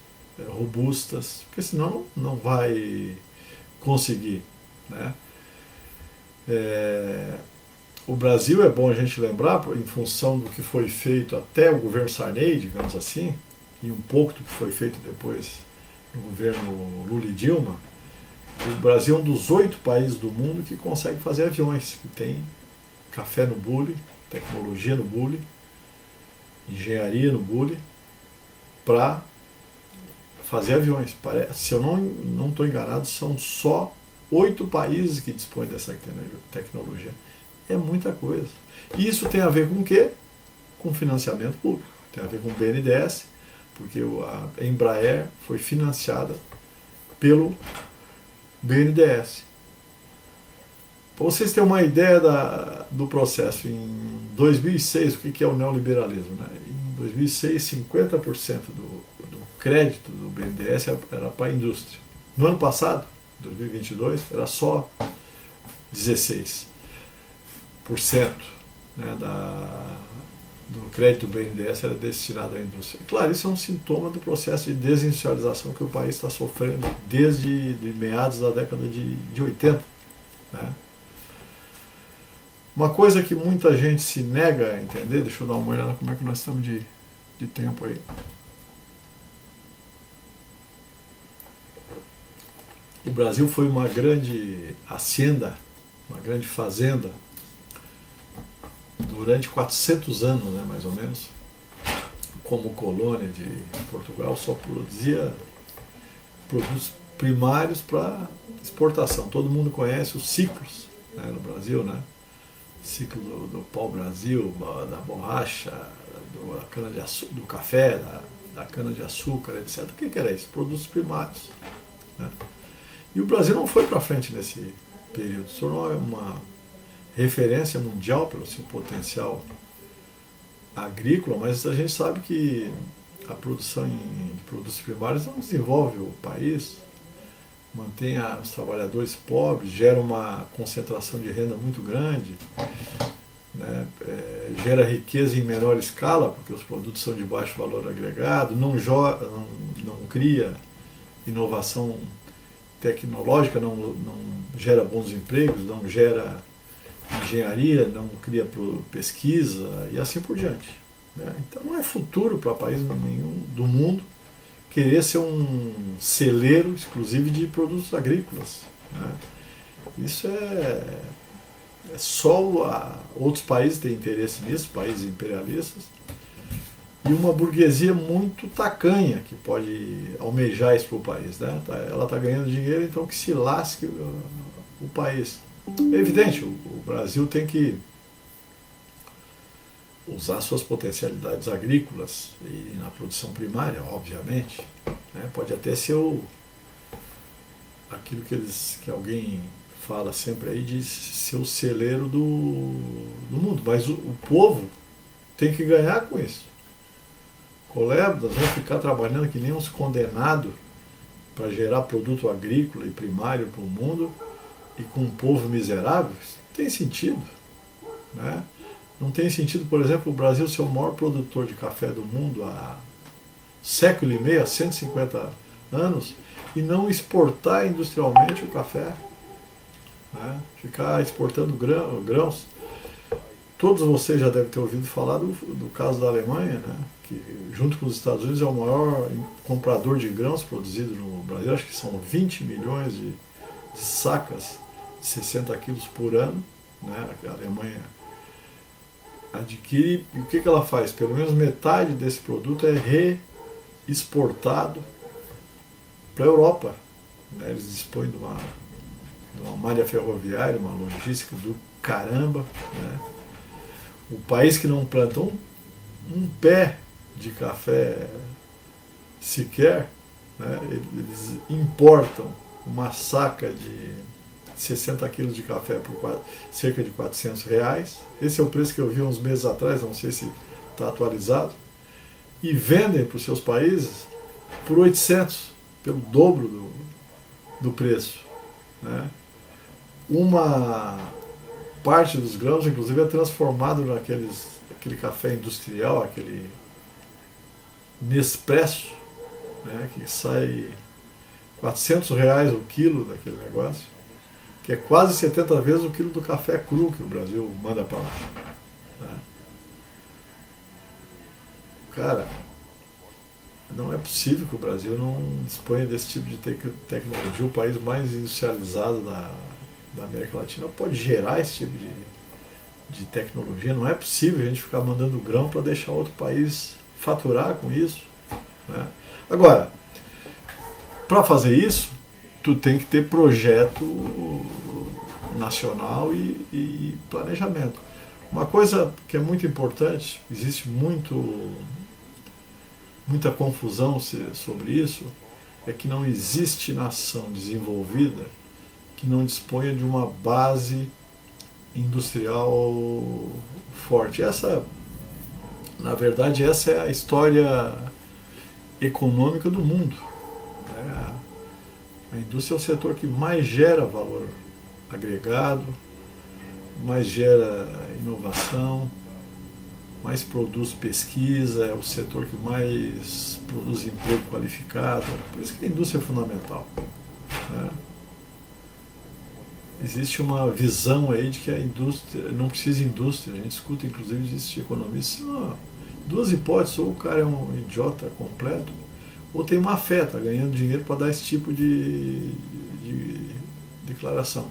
robustas, porque senão não vai conseguir, né? O Brasil, é bom a gente lembrar, em função do que foi feito até o governo Sarney, digamos assim, e um pouco do que foi feito depois no governo Lula e Dilma, o Brasil é um dos 8 países do mundo que consegue fazer aviões, que tem café no bule, tecnologia no bule, engenharia no bule, para fazer aviões. Se eu não estou enganado, são só 8 países que dispõem dessa tecnologia. É muita coisa. E isso tem a ver com o quê? Com financiamento público. Tem a ver com o BNDES, porque a Embraer foi financiada pelo BNDES. Para vocês terem uma ideia do processo, em 2006, o que é o neoliberalismo? Né? Em 2006, 50% do crédito do BNDES era para a indústria. No ano passado, 2022, era só 16%, né, do crédito do BNDES era destinado à indústria. Claro, isso é um sintoma do processo de desindustrialização que o país está sofrendo desde meados da década de 80. Né? Uma coisa que muita gente se nega a entender, deixa eu dar uma olhada como é que nós estamos de tempo aí. O Brasil foi uma grande hacienda, uma grande fazenda, durante 400 anos, né, mais ou menos, como colônia de Portugal, só produzia produtos primários para exportação. Todo mundo conhece os ciclos, né, no Brasil, né? Ciclo do pau-brasil, da borracha, do café, da cana-de-açúcar, etc. O que era isso? Produtos primários. Né? E o Brasil não foi para frente nesse período, se tornou uma referência mundial pelo seu potencial agrícola, mas a gente sabe que a produção de produtos primários não desenvolve o país, mantém os trabalhadores pobres, gera uma concentração de renda muito grande, né? Gera riqueza em menor escala, porque os produtos são de baixo valor agregado, não cria inovação tecnológica, não gera bons empregos, não gera engenharia, não cria pesquisa e assim por diante. Né? Então não é futuro para país nenhum do mundo querer ser um celeiro exclusivo de produtos agrícolas. Né? Isso é só outros países têm interesse nisso, países imperialistas, e uma burguesia muito tacanha que pode almejar isso para o país. Né? Ela está ganhando dinheiro, então que se lasque o país. É evidente, o Brasil tem que usar suas potencialidades agrícolas e na produção primária, obviamente. Né? Pode até ser aquilo que alguém fala sempre aí de ser o celeiro do mundo, mas o povo tem que ganhar com isso. Nós vamos ficar trabalhando que nem uns condenados para gerar produto agrícola e primário para o mundo e com um povo miserável? Isso não tem sentido. Né? Não tem sentido, por exemplo, o Brasil ser o maior produtor de café do mundo há século e meio, há 150 anos, e não exportar industrialmente o café. Né? Ficar exportando grãos. Todos vocês já devem ter ouvido falar do caso da Alemanha, né? Que junto com os Estados Unidos é o maior comprador de grãos produzido no Brasil. Acho que são 20 milhões de sacas de 60 quilos por ano. Né? A Alemanha adquire, e o que ela faz? Pelo menos metade desse produto é reexportado para a Europa. Né? Eles dispõem de uma malha ferroviária, uma logística do caramba. Né? O país que não planta um pé de café sequer, né? Eles importam uma saca de 60 quilos de café por cerca de R$ 400. Esse é o preço que eu vi uns meses atrás, não sei se está atualizado. E vendem para os seus países por 800, pelo dobro do preço. Né? Uma parte dos grãos, inclusive, é transformado aquele café industrial, aquele Nespresso, né, que sai R$ 400 o quilo daquele negócio, que é quase 70 vezes o quilo do café cru que o Brasil manda para lá. Né? Cara, não é possível que o Brasil não disponha desse tipo de tecnologia. O país mais industrializado da América Latina pode gerar esse tipo de tecnologia. Não é possível a gente ficar mandando grão para deixar outro país faturar com isso. Né? Agora, para fazer isso, tu tem que ter projeto nacional e planejamento. Uma coisa que é muito importante, existe muita confusão sobre isso, é que não existe nação desenvolvida que não disponha de uma base industrial forte. Na verdade, essa é a história econômica do mundo. Né? A indústria é o setor que mais gera valor agregado, mais gera inovação, mais produz pesquisa, é o setor que mais produz emprego qualificado. Por isso que a indústria é fundamental. Né? Existe uma visão aí de que a indústria não precisa de indústria. A gente escuta, inclusive, de economistas, duas hipóteses: ou o cara é um idiota completo, ou tem má fé, está ganhando dinheiro para dar esse tipo de declaração.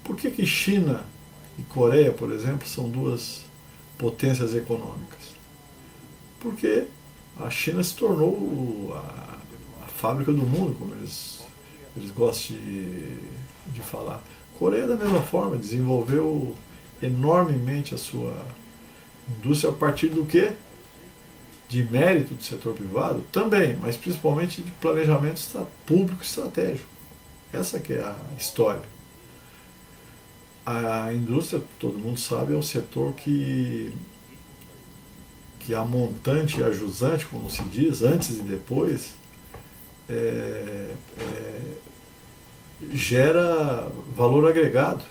Por que China e Coreia, por exemplo, são duas potências econômicas? Porque a China se tornou a fábrica do mundo, como eles gostam de falar. A Coreia, da mesma forma, desenvolveu enormemente a sua indústria a partir do quê? De mérito do setor privado? Também, mas principalmente de planejamento público estratégico. Essa que é a história. A indústria, todo mundo sabe, é um setor que a montante e a jusante, como se diz, antes e depois, gera valor agregado.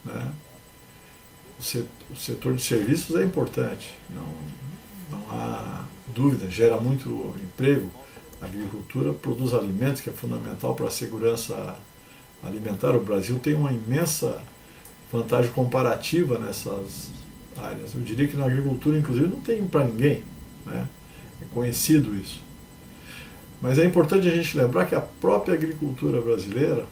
Né? O setor de serviços é importante, não há dúvida, gera muito emprego. A agricultura produz alimentos, que é fundamental para a segurança alimentar. O Brasil tem uma imensa vantagem comparativa nessas áreas. Eu diria que na agricultura, inclusive, não tem para ninguém. Né? É conhecido isso. Mas é importante a gente lembrar que a própria agricultura brasileira,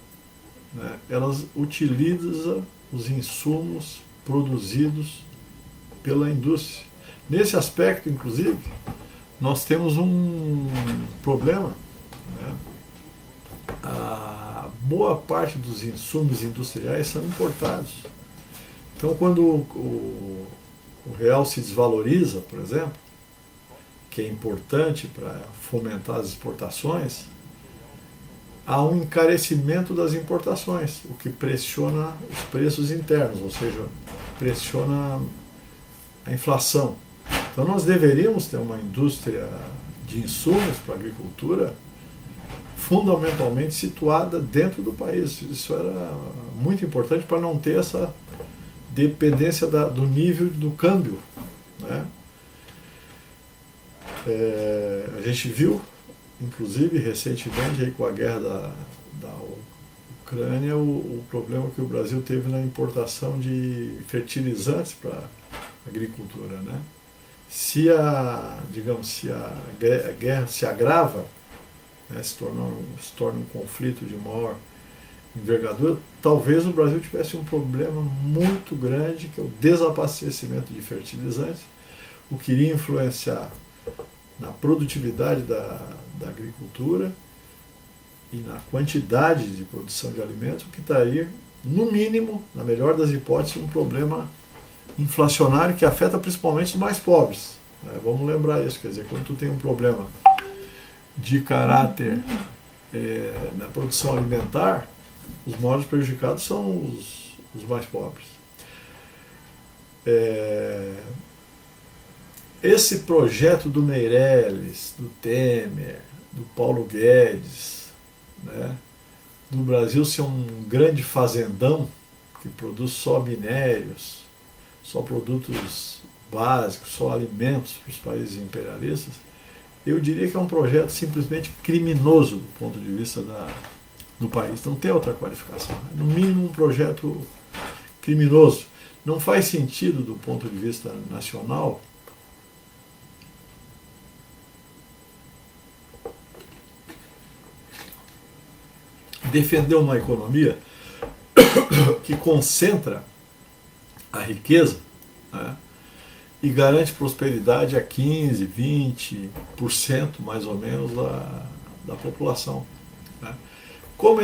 né, ela utiliza os insumos produzidos pela indústria. Nesse aspecto, inclusive, nós temos um problema. Né? A boa parte dos insumos industriais são importados. Então, quando o real se desvaloriza, por exemplo, que é importante para fomentar as exportações, há um encarecimento das importações, o que pressiona os preços internos, ou seja, pressiona a inflação. Então nós deveríamos ter uma indústria de insumos para a agricultura fundamentalmente situada dentro do país. Isso era muito importante para não ter essa dependência do nível do câmbio. Né? A gente viu, inclusive recentemente, aí, com a guerra da Ucrânia, o problema que o Brasil teve na importação de fertilizantes para a agricultura. Né? Se a guerra se agrava, né, se torna um conflito de maior envergadura, talvez o Brasil tivesse um problema muito grande, que é o desabastecimento de fertilizantes, o que iria influenciar na produtividade da agricultura e na quantidade de produção de alimentos, o que estaria, no mínimo, na melhor das hipóteses, um problema inflacionário que afeta principalmente os mais pobres. Né? Vamos lembrar isso, quer dizer, quando tu tem um problema de caráter na produção alimentar, os maiores prejudicados são os mais pobres. Esse projeto do Meirelles, do Temer, do Paulo Guedes, né, do Brasil ser um grande fazendão, que produz só minérios, só produtos básicos, só alimentos para os países imperialistas, eu diria que é um projeto simplesmente criminoso do ponto de vista do país. Não tem outra qualificação. É, no mínimo, um projeto criminoso. Não faz sentido do ponto de vista nacional defender uma economia que concentra a riqueza, né, e garante prosperidade a 15, 20% mais ou menos da população. Né. Como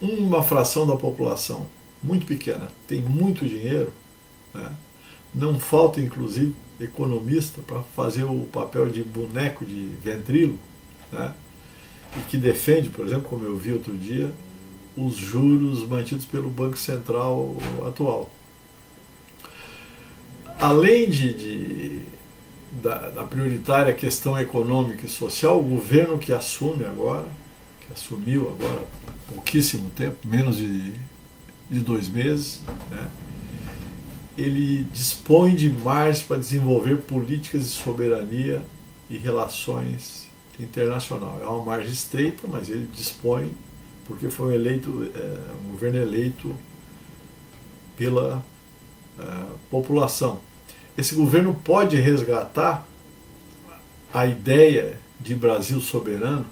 uma fração da população muito pequena tem muito dinheiro, né, não falta inclusive economista para fazer o papel de boneco de ventríloco, né, e que defende, por exemplo, como eu vi outro dia, os juros mantidos pelo Banco Central atual. Além da prioritária questão econômica e social, o governo que assumiu agora há pouquíssimo tempo, menos de 2 meses, né, ele dispõe de margens para desenvolver políticas de soberania e relações internacional. É uma margem estreita, mas ele dispõe, porque foi um governo eleito pela população. Esse governo pode resgatar a ideia de Brasil soberano,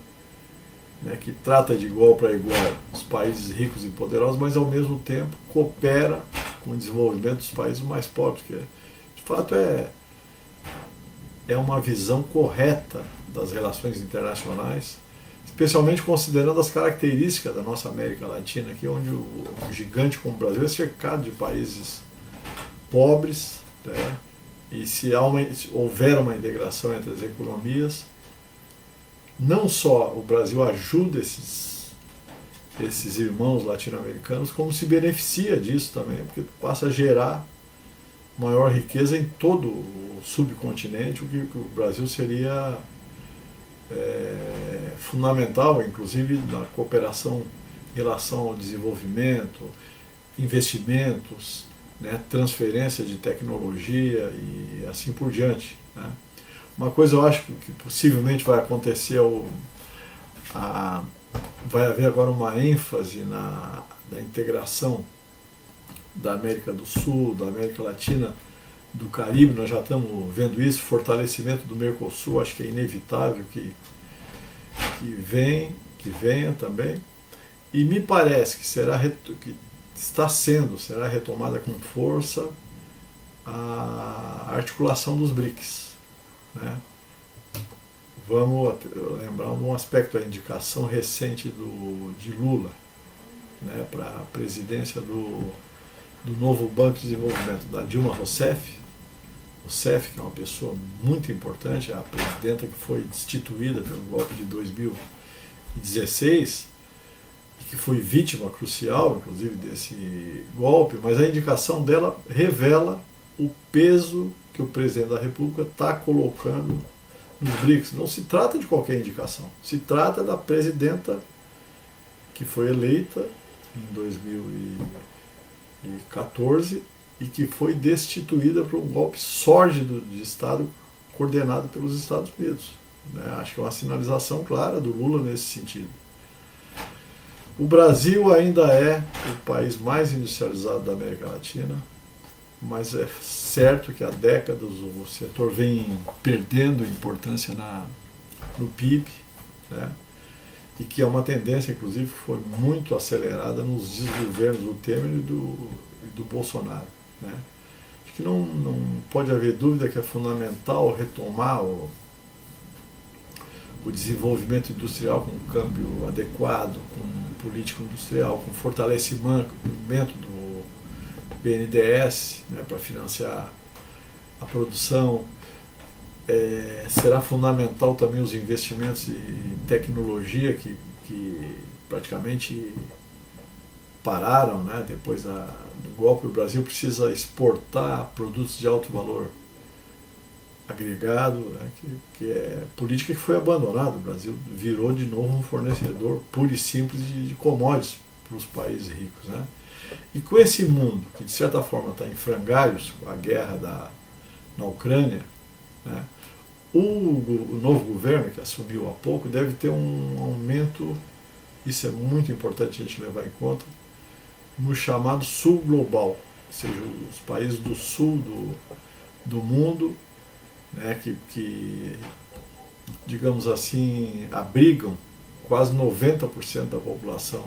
né, que trata de igual para igual os países ricos e poderosos, mas ao mesmo tempo coopera com o desenvolvimento dos países mais pobres, que de fato é uma visão correta das relações internacionais, especialmente considerando as características da nossa América Latina, aqui onde um gigante como o Brasil é cercado de países pobres, né, e se houver uma integração entre as economias, não só o Brasil ajuda esses irmãos latino-americanos, como se beneficia disso também, porque passa a gerar maior riqueza em todo o subcontinente, o que o Brasil seria fundamental, inclusive na cooperação em relação ao desenvolvimento, investimentos, né, transferência de tecnologia e assim por diante. Né. Uma coisa eu acho que possivelmente vai acontecer, vai haver agora uma ênfase da integração da América do Sul, da América Latina, do Caribe. Nós já estamos vendo isso, fortalecimento do Mercosul, acho que é inevitável que venha também. E me parece que será retomada com força a articulação dos BRICS. Né? Vamos lembrar um aspecto da indicação recente de Lula, né, para a presidência do novo Banco de Desenvolvimento, da Dilma Rousseff, que é uma pessoa muito importante, a presidenta que foi destituída pelo golpe de 2016, e que foi vítima crucial, inclusive, desse golpe, mas a indicação dela revela o peso que o presidente da República está colocando nos BRICS. Não se trata de qualquer indicação, se trata da presidenta que foi eleita em 2014 e que foi destituída por um golpe sórdido de Estado coordenado pelos Estados Unidos. Né? Acho que é uma sinalização clara do Lula nesse sentido. O Brasil ainda é o país mais industrializado da América Latina, mas é certo que há décadas o setor vem perdendo importância no PIB, né? E que é uma tendência, inclusive, que foi muito acelerada nos desgovernos do Temer e do Bolsonaro. Né? Acho que não pode haver dúvida que é fundamental retomar o desenvolvimento industrial com um câmbio adequado, com política industrial, com fortalecimento do BNDES, né, para financiar a produção. Será fundamental também os investimentos em tecnologia que praticamente pararam, né, depois do golpe. O Brasil precisa exportar produtos de alto valor agregado, né, que é política que foi abandonada. O Brasil virou de novo um fornecedor puro e simples de commodities para os países ricos. Né. E com esse mundo, que de certa forma está em frangalhos, com a guerra na Ucrânia, né, o novo governo, que assumiu há pouco, deve ter um aumento, isso é muito importante a gente levar em conta, no chamado sul global, ou seja, os países do sul do mundo, né, que, digamos assim, abrigam quase 90% da população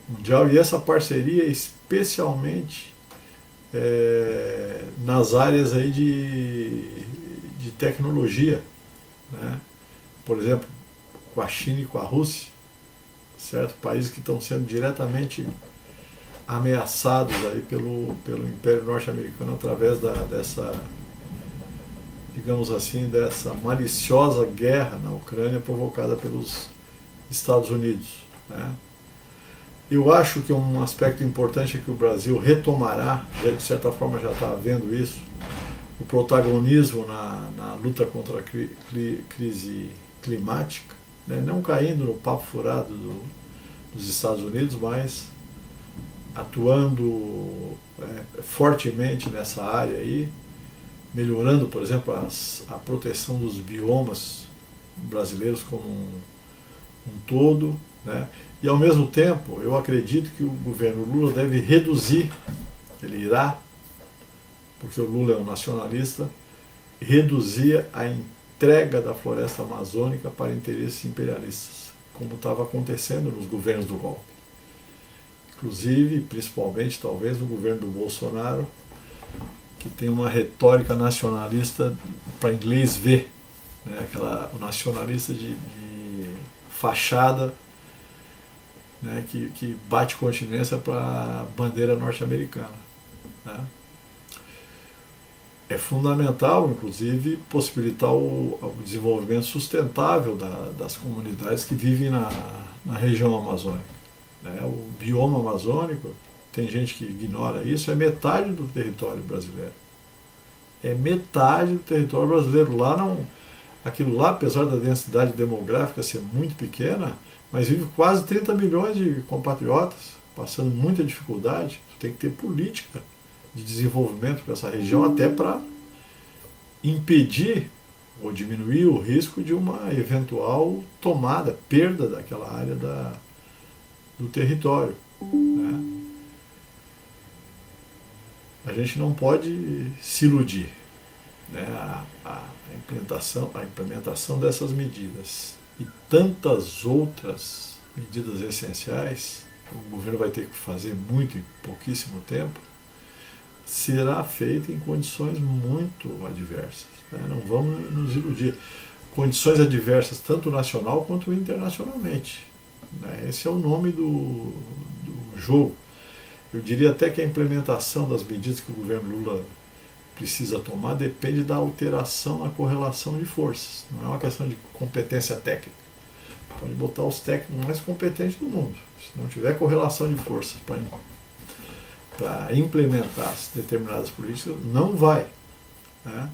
mundial, e essa parceria especialmente nas áreas aí de tecnologia, né? Por exemplo, com a China e com a Rússia, certo? Países que estão sendo diretamente ameaçados aí pelo Império Norte-Americano através dessa, digamos assim, dessa maliciosa guerra na Ucrânia provocada pelos Estados Unidos, né? Eu acho que um aspecto importante é que o Brasil retomará, de certa forma já está havendo isso, o protagonismo na luta contra a crise climática, né? Não caindo no papo furado dos Estados Unidos, mas atuando fortemente nessa área aí, melhorando, por exemplo, a proteção dos biomas brasileiros como um todo, né? E ao mesmo tempo, eu acredito que o governo Lula deve reduzir, ele irá, porque o Lula é um nacionalista, reduzir a entrega da floresta amazônica para interesses imperialistas, como estava acontecendo nos governos do golpe. Inclusive, principalmente, talvez, no governo do Bolsonaro, que tem uma retórica nacionalista para inglês ver, né? O nacionalista de fachada, né? que bate continência para a bandeira norte-americana, né? É fundamental, inclusive, possibilitar o desenvolvimento sustentável das comunidades que vivem na região amazônica, né? O bioma amazônico, tem gente que ignora isso, é metade do território brasileiro. É metade do território brasileiro. Lá não, aquilo lá, apesar da densidade demográfica ser muito pequena, mas vive quase 30 milhões de compatriotas, passando muita dificuldade. Tem que ter política de desenvolvimento para essa região, até para impedir ou diminuir o risco de uma eventual tomada, perda daquela área do território, né? A gente não pode se iludir, né? A implementação dessas medidas e tantas outras medidas essenciais, o governo vai ter que fazer muito em pouquíssimo tempo, será feita em condições muito adversas, né? Não vamos nos iludir. Condições adversas tanto nacional quanto internacionalmente, né? Esse é o nome do jogo. Eu diria até que a implementação das medidas que o governo Lula precisa tomar depende da alteração na correlação de forças. Não é uma questão de competência técnica. Pode botar os técnicos mais competentes do mundo. Se não tiver correlação de forças para implementar determinadas políticas, não vai, né?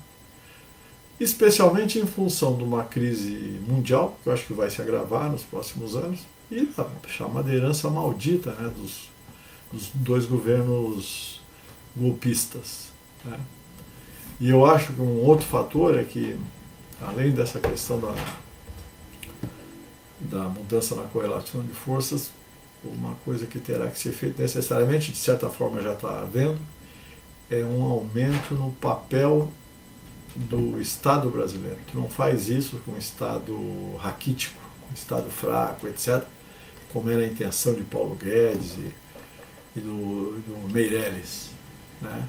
Especialmente em função de uma crise mundial, que eu acho que vai se agravar nos próximos anos, e a chamada herança maldita, né, dos dois governos golpistas, né? E eu acho que um outro fator é que, além dessa questão da mudança na correlação de forças, uma coisa que terá que ser feita necessariamente, de certa forma já está havendo, é um aumento no papel do Estado brasileiro, que não faz isso com um Estado raquítico, um Estado fraco, etc., como era a intenção de Paulo Guedes e do Meirelles, né?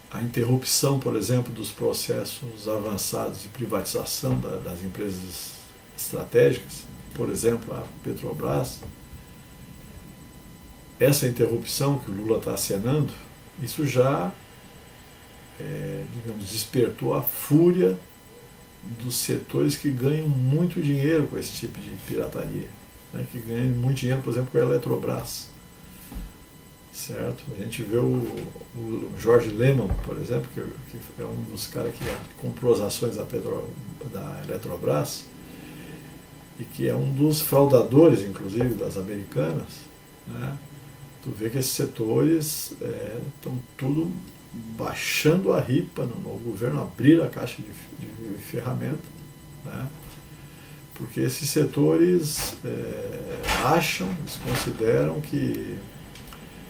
A interrupção, por exemplo, dos processos avançados de privatização das empresas estratégicas, por exemplo, a Petrobras, essa interrupção que o Lula está acenando, isso já, digamos, despertou a fúria dos setores que ganham muito dinheiro com esse tipo de pirataria, né? Que ganham muito dinheiro, por exemplo, com a Eletrobras. Certo? A gente vê o Jorge Lehmann, por exemplo, que é um dos caras que comprou as ações da Eletrobras e que é um dos fraudadores, inclusive, das americanas, né? Tu vê que esses setores estão tudo baixando a ripa no governo, abrir a caixa de ferramenta, né? Porque esses setores acham, eles consideram que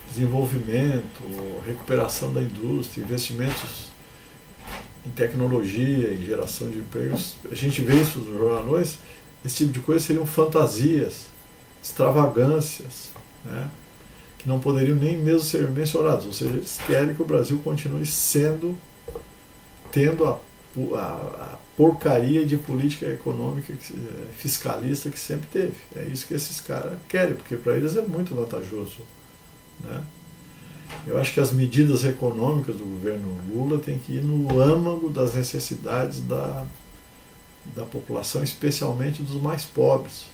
desenvolvimento, recuperação da indústria, investimentos em tecnologia, em geração de empregos, a gente vê isso nos jornais, esse tipo de coisa seriam fantasias, extravagâncias, né, que não poderiam nem mesmo ser mencionadas. Ou seja, eles querem que o Brasil continue tendo a porcaria de política econômica fiscalista que sempre teve. É isso que esses caras querem, porque para eles é muito vantajoso, né? Eu acho que as medidas econômicas do governo Lula têm que ir no âmago das necessidades da população, especialmente dos mais pobres,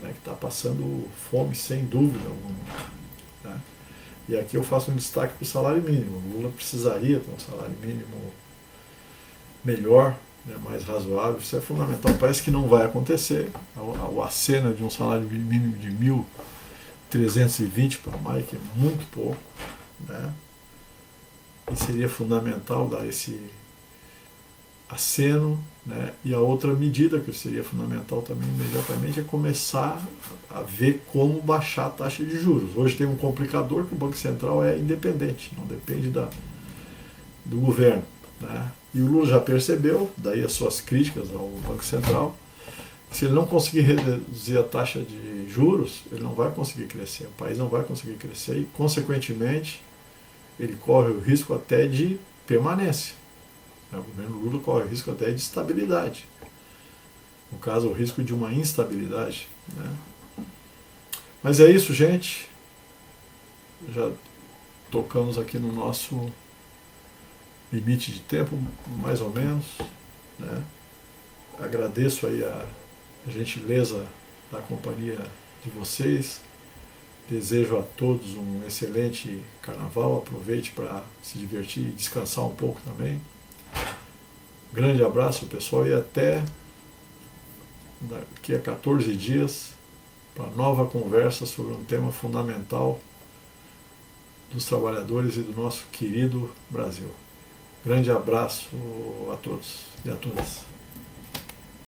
né, que está passando fome sem dúvida alguma, né? E aqui eu faço um destaque para o salário mínimo. O Lula precisaria ter um salário mínimo melhor, né, mais razoável. Isso é fundamental. Parece que não vai acontecer. A cena de um salário mínimo de 1.320 para mais, que é muito pouco, né? E seria fundamental dar esse aceno, né? E a outra medida que seria fundamental também imediatamente é começar a ver como baixar a taxa de juros. Hoje tem um complicador que o Banco Central é independente, não depende do governo, né? E o Lula já percebeu, daí as suas críticas ao Banco Central, que se ele não conseguir reduzir a taxa de juros, ele não vai conseguir crescer, o país não vai conseguir crescer e, consequentemente, ele corre o risco até de permanência. O governo Lula corre o risco até de estabilidade. No caso, o risco de uma instabilidade, né? Mas é isso, gente. Já tocamos aqui no nosso limite de tempo, mais ou menos, né? Agradeço aí a gentileza da companhia de vocês. Desejo a todos um excelente carnaval. Aproveite para se divertir e descansar um pouco também. Grande abraço, pessoal, e até daqui a 14 dias para nova conversa sobre um tema fundamental dos trabalhadores e do nosso querido Brasil. Grande abraço a todos e a todas.